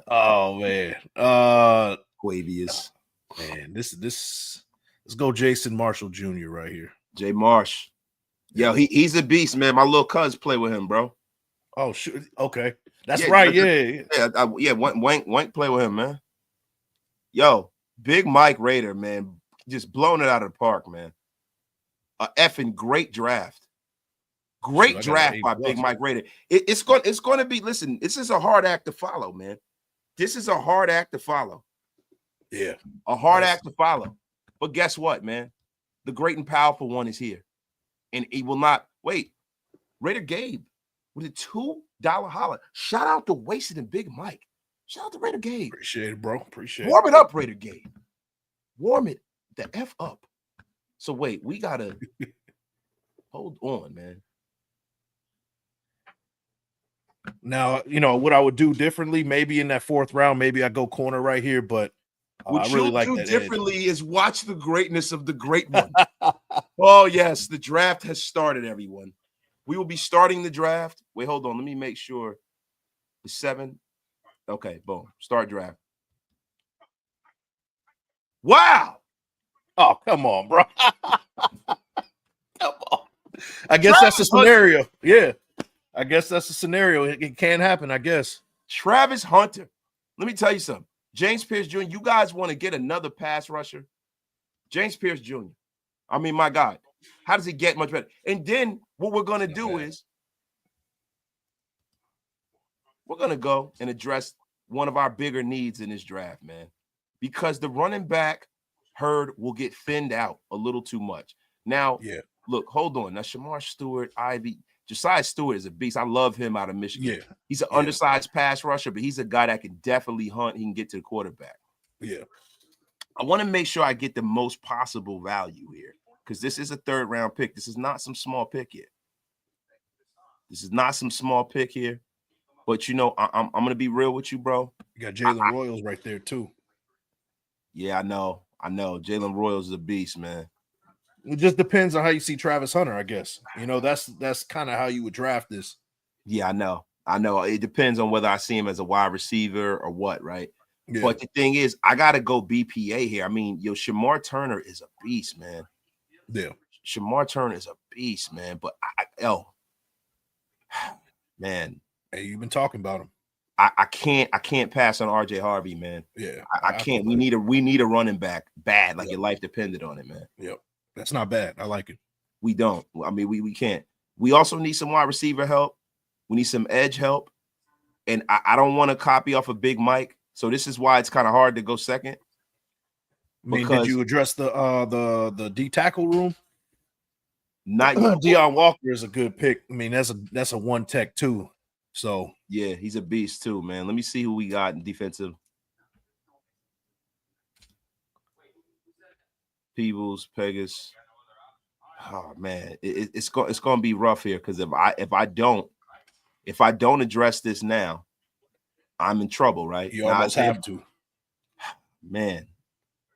Oh man. Jaquavius. Man, this let's go Jason Marshall Jr. right here. Jay Marsh. Yo, he's a beast, man. My little cuz play with him, bro. Oh, shoot. Okay. That's right. Yeah. Wank play with him, man. Yo, Big Mike Raider, man. Just blowing it out of the park, man. A effing great draft. Great draft by Big Mike Raider. It's going to be, listen, this is a hard act to follow, man. This is a hard act to follow. Yeah. A hard act to follow. But guess what, man? The great and powerful one is here. And he will not wait. Raider Gabe with a $2 holler. Shout out to Wasted and Big Mike. Shout out to Raider Gabe. Appreciate it, bro. Appreciate it. Warm it up, Raider Gabe. Warm it the F up. So wait, we gotta hold on, man. Now, what I would do differently, maybe in that 4th round, maybe I go corner right here, but what I really you like do that differently is watch the greatness of the great one. Oh, yes, the draft has started, everyone. We will be starting the draft. Wait, hold on. Let me make sure. The 7. Okay, boom. Start draft. Wow. Oh, come on, bro. Come on. I guess that's the scenario. Yeah. I guess that's the scenario. It can happen, I guess. Travis Hunter. Let me tell you something. James Pierce Jr., you guys want to get another pass rusher? James Pierce Jr. I mean, my God. How does it get much better? And then what we're going to do is we're going to go and address one of our bigger needs in this draft, man, because the running back herd will get thinned out a little too much. Now, look, hold on. Now, Shamar Stewart, Josiah Stewart is a beast. I love him out of Michigan. Yeah. He's an undersized pass rusher, but he's a guy that can definitely hunt. He can get to the quarterback. Yeah. I want to make sure I get the most possible value here because this is a 3rd round pick. This is not some small pick here. This is not some small pick here. But, you know, I'm going to be real with you, bro. You got Jalen Royals right there, too. Yeah, I know. Jalen Royals is a beast, man. It just depends on how you see Travis Hunter, I guess. You know, that's kind of how you would draft this. Yeah, I know. It depends on whether I see him as a wide receiver or what, right? Yeah. But the thing is, I got to go BPA here. I mean, Shamar Turner is a beast, man. Yeah. Shamar Turner is a beast, man. But, man. Hey, you've been talking about him. I can't pass on RJ Harvey, man. Yeah. I can't. We need a running back bad, like your life depended on it, man. Yep. That's not bad. I like it. We don't. I mean, we can't. We also need some wide receiver help. We need some edge help. And I don't want to copy off of Big Mike. So this is why it's kind of hard to go second. I mean, did you address the D tackle room? Not Deion Walker is a good pick. I mean, that's a 1 tech too. So yeah, he's a beast too, man. Let me see who we got in defensive. Peebles, Pegas. Oh man, it's going to be rough here because if I don't address this now, I'm in trouble, right? You almost have to, man.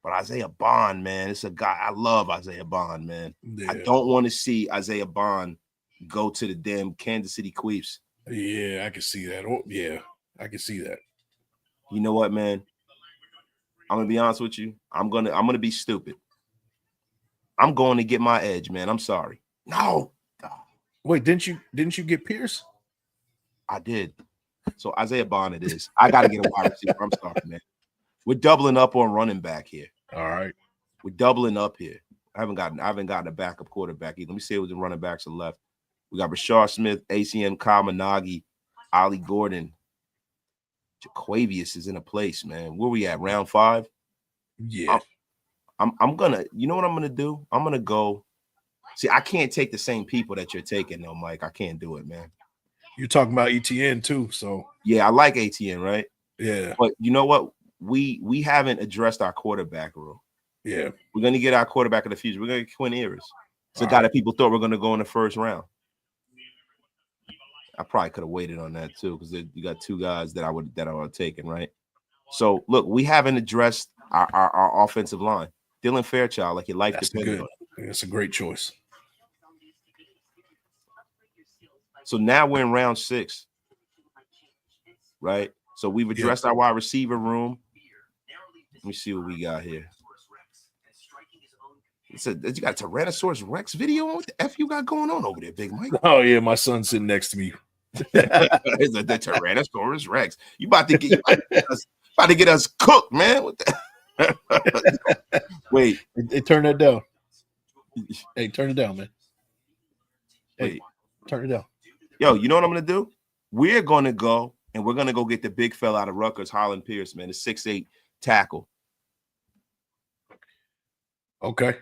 But Isaiah Bond, man, it's a guy I love. Isaiah Bond, man. Yeah. I don't want to see Isaiah Bond go to the damn Kansas City Queefs. Yeah, I can see that. Oh, yeah, I can see that. You know what, man? I'm gonna be honest with you. I'm gonna be stupid. I'm going to get my edge, man. I'm sorry. No. Wait, didn't you get Pierce? I did. So Isaiah Bond it is. I got to get a wide receiver. I'm sorry, man. We're doubling up on running back here. All right. We're doubling up here. I haven't gotten a backup quarterback either. Let me see what the running backs are left. We got Rashard Smith, ACM, Kyle Managi, Ollie Gordon. Jaquavius is in a place, man. Where we at? Round 5? Yeah. I'm gonna, you know what I'm gonna do? I'm gonna go. See, I can't take the same people that you're taking, though, Mike. I can't do it, man. You're talking about ETN too, so yeah, I like ATN, right? Yeah. But you know what? We haven't addressed our quarterback room. Yeah. We're gonna get our quarterback of the future. We're gonna get Quinn Ewers. It's a guy that people thought were gonna go in the 1st round. I probably could have waited on that too, because you got 2 guys that I would have taken, right? So look, we haven't addressed our offensive line. Dylan Fairchild, like your life depended on it. That's a great choice. So now we're in round 6, right? So we've addressed our wide receiver room. Let me see what we got here. You got Tyrannosaurus Rex video on? What the F you got going on over there, Big Mike? Oh, yeah, my son's sitting next to me. It's like the Tyrannosaurus Rex. You about to get us cooked, man. What the Wait. Hey, turn that down. Hey, turn it down, man. Hey, turn it down. Yo, you know what I'm going to do? We're going to go, and we're going to go get the big fella out of Rutgers, Holland Pierce, man, the 6'8" tackle. Okay.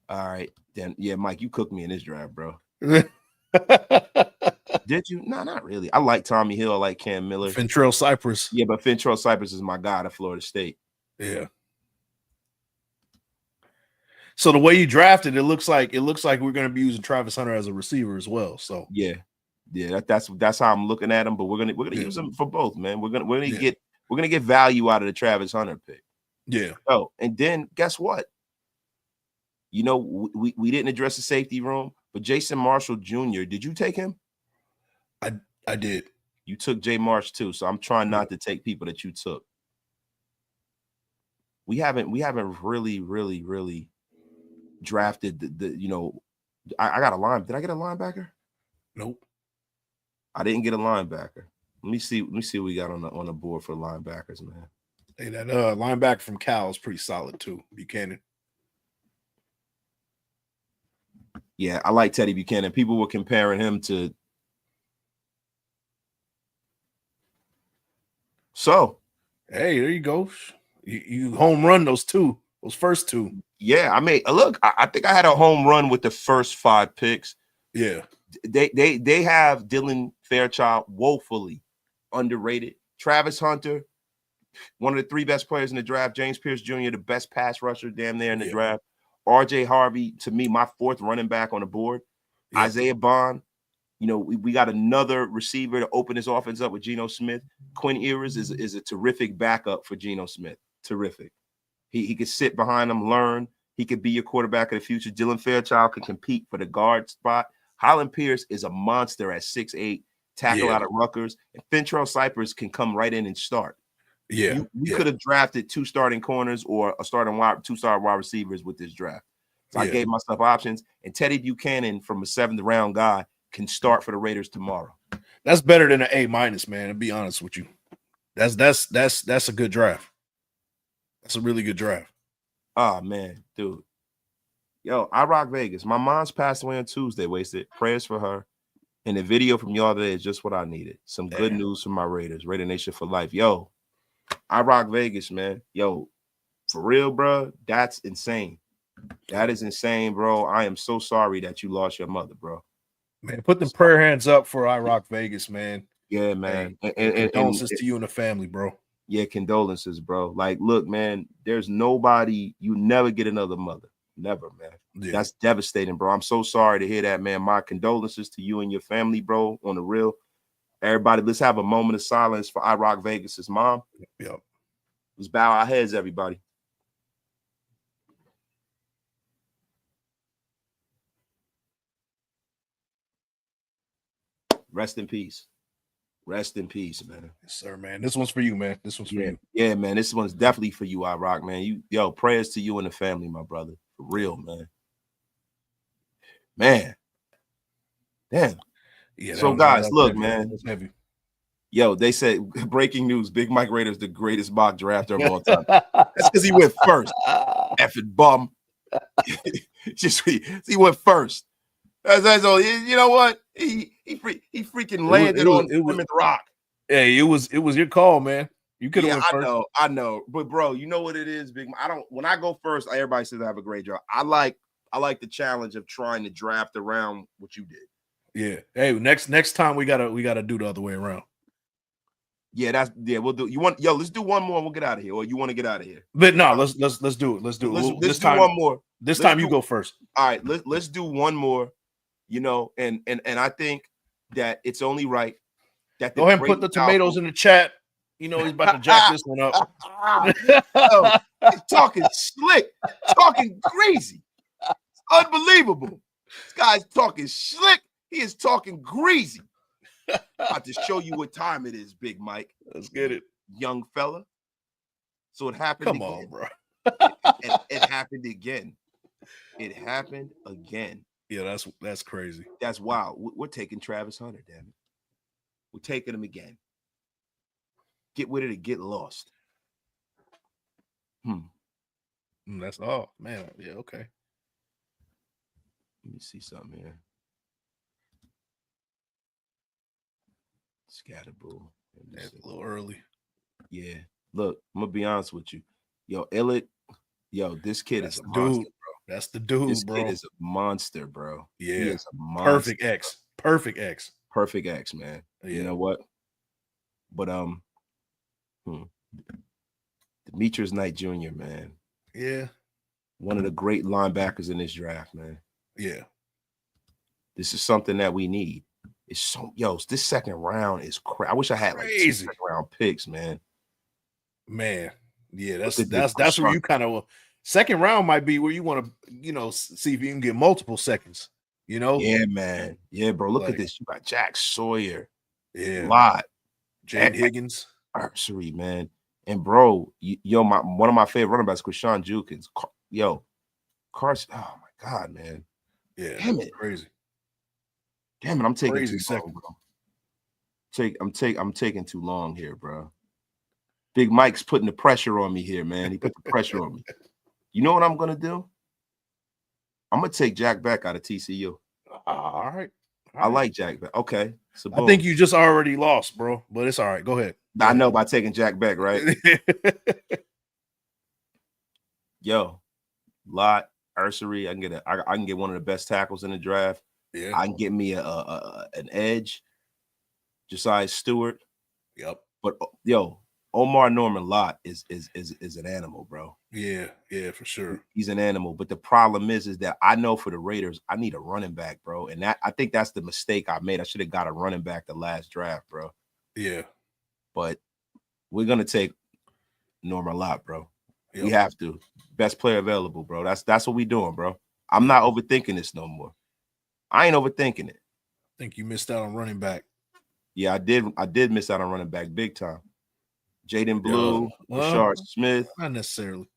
All right. Then, yeah, Mike, you cooked me in this draft, bro. Did you? No, not really. I like Tommy Hill. I like Cam Miller. Fentrell Cypress. Yeah, but Fentrell Cypress is my guy at Florida State. Yeah. So the way you drafted, it looks like we're going to be using Travis Hunter as a receiver as well. So yeah, that's how I'm looking at him. But we're gonna use him for both, man. We're gonna get value out of the Travis Hunter pick. Yeah. Oh, and then guess what? You know, we didn't address the safety room, but Jason Marshall Jr., did you take him? I did. You took Jay Marsh too, so I'm trying not to take people that you took. We haven't really drafted the you know, I got a line. Did I get a linebacker? Nope. I didn't get a linebacker. Let me see what we got on the board for linebackers, man. Hey, that linebacker from Cal is pretty solid too, Buchanan. Yeah, I like Teddy Buchanan. People were comparing him to. So, hey, there you go. You home run those first two. Yeah, I mean, look, I think I had a home run with the first 5 picks. Yeah, they have Dylan Fairchild woefully underrated. Travis Hunter, one of the 3 best players in the draft. James Pierce Jr., the best pass rusher damn near in the draft. RJ Harvey, to me, my 4th running back on the board. Yeah. Isaiah Bond. You know, we got another receiver to open his offense up with Geno Smith. Quinn Ewers is a terrific backup for Geno Smith. Terrific. He could sit behind him, learn. He could be your quarterback of the future. Dylan Fairchild can compete for the guard spot. Holland Pierce is a monster at 6'8", tackle out of Rutgers. And Fintrell Cypress can come right in and start. Yeah. You could have drafted 2 starting corners or a starting 2-star wide receivers with this draft. So I gave myself options. And Teddy Buchanan from a 7th round guy can start for the Raiders tomorrow. That's better than an A-, man, to be honest with you. That's a good draft. That's a really good draft. Oh, man, dude. Yo, I rock Vegas. My mom's passed away on Tuesday, Wasted. Prayers for her. And the video from y'all today is just what I needed. Some good news from my Raiders. Raider Nation for life. Yo, I rock Vegas, man. Yo, for real, bro, that's insane. That is insane, bro. I am so sorry that you lost your mother, bro. Man, put the prayer hands up for I Rock Vegas, man. Yeah, man. And condolences to you and the family, bro. Yeah, condolences, bro. Like, look, man, there's nobody, you never get another mother. Never, man. Yeah. That's devastating, bro. I'm so sorry to hear that, man. My condolences to you and your family, bro, on the real. Everybody, let's have a moment of silence for I Rock Vegas's mom. Yep. Let's bow our heads, everybody. Rest in peace. Rest in peace, man. Yes, sir, man. This one's for you, man. This one's for you. Yeah, man. This one's definitely for you, I Rock, man. Yo, prayers to you and the family, my brother. For real, man. Man. Damn. Yeah. So, guys, look, man. That's heavy. Yo, they said breaking news: Big Mike Raiders the greatest mock drafter of all time. That's because he went first. Effing bum. He went first. That's all. You know what? He freaking landed on Plymouth Rock. Hey, it was your call, man. You could have went first. I know. But bro, you know what it is, Big. When I go first, everybody says I have a great job. I like the challenge of trying to draft around what you did. Yeah. Hey, next time we gotta do the other way around. Yeah, we'll do. Let's do one more and we'll get out of here. Or you want to get out of here? But no, let's do it. Let's do it. Let's do one more. This time you go first. All right, let's do one more. You know, and I think that it's only right that go ahead and put the tomatoes in the chat. You know he's about to jack this one up. He's talking slick, talking crazy. It's unbelievable. This guy's talking slick. He is talking greasy. About to show you what time it is, Big Mike. Let's get it, young fella. So it happened. Come again. on, bro. It happened again. It happened again. Yeah, that's crazy. That's wild. We're taking Travis Hunter, damn it. We're taking him again. Get with it or get lost. That's all, man. Yeah, okay. Let me see something here. Scatterboo. That's a little early. Yeah. Look, I'm gonna be honest with you. Yo, this kid is a monster, dude, bro. That's the dude, this bro. This kid is a monster, bro. Yeah. He is a monster. Perfect X. Perfect X, man. Yeah. You know what? But Demetrius Knight Jr., man. Yeah. One of the great linebackers in this draft, man. Yeah. This is something that we need. It's so this second round is crazy. I wish I had like 2 second round picks, man. Man, yeah, that's where you kind of second round might be where you want to, see if you can get multiple seconds. Yeah, man. Yeah, bro. Look Like, at this. You got Jack Sawyer, yeah, Lott, Jade Higgins, Archery, man. And bro, one of my favorite running backs, Krishan Jukins. Yo, Carson. Oh my God, man. yeah, Damn it, crazy. Damn it, I'm taking Crazy too second. long, bro. I'm taking too long here, bro. Big Mike's putting the pressure on me here, man. He put the pressure on me. You know what I'm gonna do? I'm gonna take Jack Beck out of TCU. All right. I like Jack Beck. Okay, so I think you just already lost, bro. But it's all right. Go ahead. I know by taking Jack Beck, right? Yo, Lott, Ursery. I can get one of the best tackles in the draft. Yeah. I can get me an edge. Josiah Stewart. Yep. But yo, Omar Norman Lott is an animal, bro. Yeah, for sure. He's an animal. But the problem is that I know for the Raiders, I need a running back, bro. And I think that's the mistake I made. I should have got a running back the last draft, bro. Yeah. But we're gonna take Norman Lott, bro. Yep. We have to. Best player available, bro. That's what we doing, bro. I'm not overthinking this no more. I ain't overthinking it. I think you missed out on running back. Yeah, I did miss out on running back big time. Jaden Blue, Rashard Smith. Not necessarily.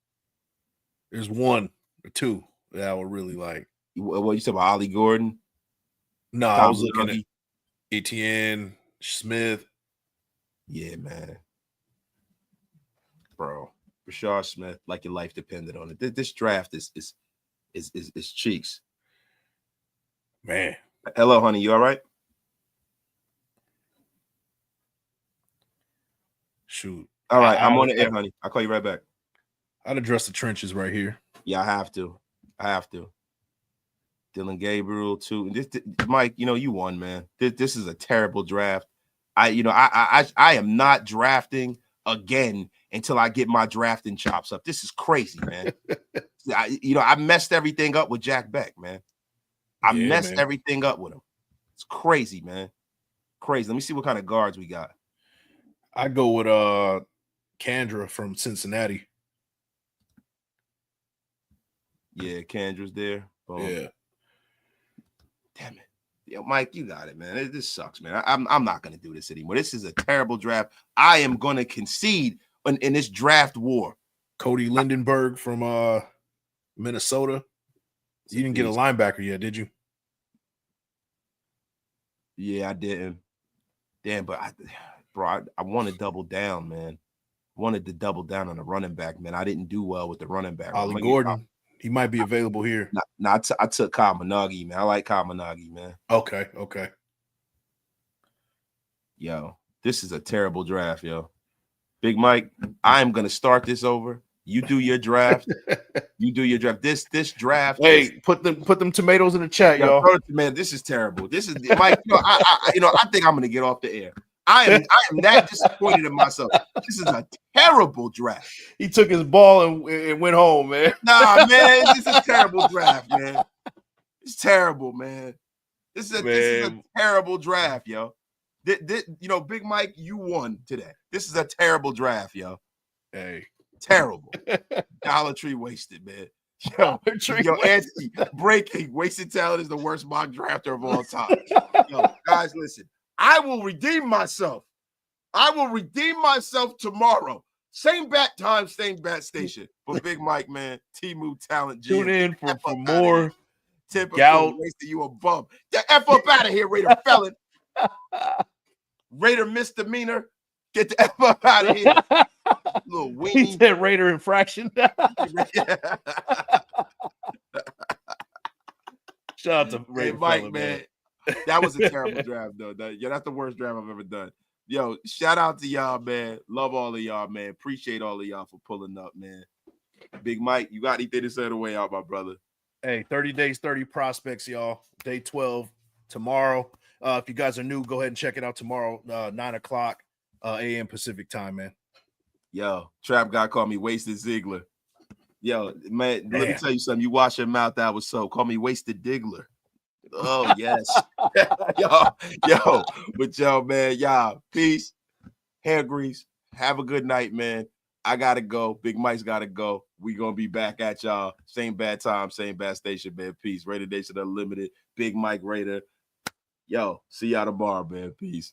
There's one or two that I would really like. What you said about Ollie Gordon? No, I was looking at Etienne, Smith. Yeah, man. Bro, Rashard Smith, like your life depended on it. This draft is cheeks. Man. Hello, honey. You all right? Shoot. All right. I'm on the air, honey. I'll call you right back. I'd address the trenches right here. Yeah, I have to. Dylan Gabriel, too. And this, Mike, you won, man. This is a terrible draft. I am not drafting again until I get my drafting chops up. This is crazy, man. I messed everything up with Jack Beck, man. I messed everything up with him. It's crazy, man. Crazy. Let me see what kind of guards we got. I go with Kandra from Cincinnati. Yeah, Kandra's there. Boom. Yeah. Damn it. Yo, Mike, you got it, man. This sucks, man. I'm not gonna do this anymore. This is a terrible draft. I am gonna concede in this draft war. Cody Lindenberg from Minnesota. You didn't get a linebacker yet, did you? Yeah, I didn't. Damn, but I want to double down, man. Wanted to double down on the running back, man. I didn't do well with the running back. Ollie Gordon, he might be available here. I took Kyle Minogue, man. I like Kyle Minogue, man. Okay. Yo, this is a terrible draft, yo. Big Mike, I am gonna start this over. You do your draft. This draft. Hey, put them tomatoes in the chat, y'all. Man, this is terrible. This is Mike. I think I'm gonna get off the air. I am that disappointed in myself. This is a terrible draft. He took his ball and went home, man. Nah, man, this is a terrible draft, man. It's terrible, man. This is a terrible draft, yo. Big Mike, you won today. This is a terrible draft, yo. Hey, terrible. Dollar Tree wasted, man. Yo, Anthony, breaking wasted talent is the worst mock drafter of all time. Yo, guys, listen. I will redeem myself. Tomorrow. Same bat time, same bat station. But Big Mike, man, T-Move Talent. Tune in for more gout. Wasted you a bum. Get the F up out of here, Raider felon. Raider misdemeanor. Get the F up out of here. Little weenie. He said Raider infraction. Shout out to Raider Mike, fella, man. That was a terrible draft, though. That's the worst draft I've ever done. Yo, shout out to y'all, man. Love all of y'all, man. Appreciate all of y'all for pulling up, man. Big Mike, you got anything to say the way out, my brother? Hey, 30 days, 30 prospects, y'all. Day 12 tomorrow. If you guys are new, go ahead and check it out tomorrow, 9 o'clock a.m. Pacific time, man. Yo, Trap guy called me Wasted Ziegler. Yo, man, let me tell you something. You wash your mouth out with soap. Call me Wasted Diggler. Oh, yes. But yo, man, y'all, peace, hair grease. Have a good night, man. I gotta go. Big Mike's gotta go. We gonna be back at y'all. Same bad time, same bad station, man. Peace. Raider Nation Unlimited. Big Mike Raider. Yo, see y'all tomorrow, man. Peace.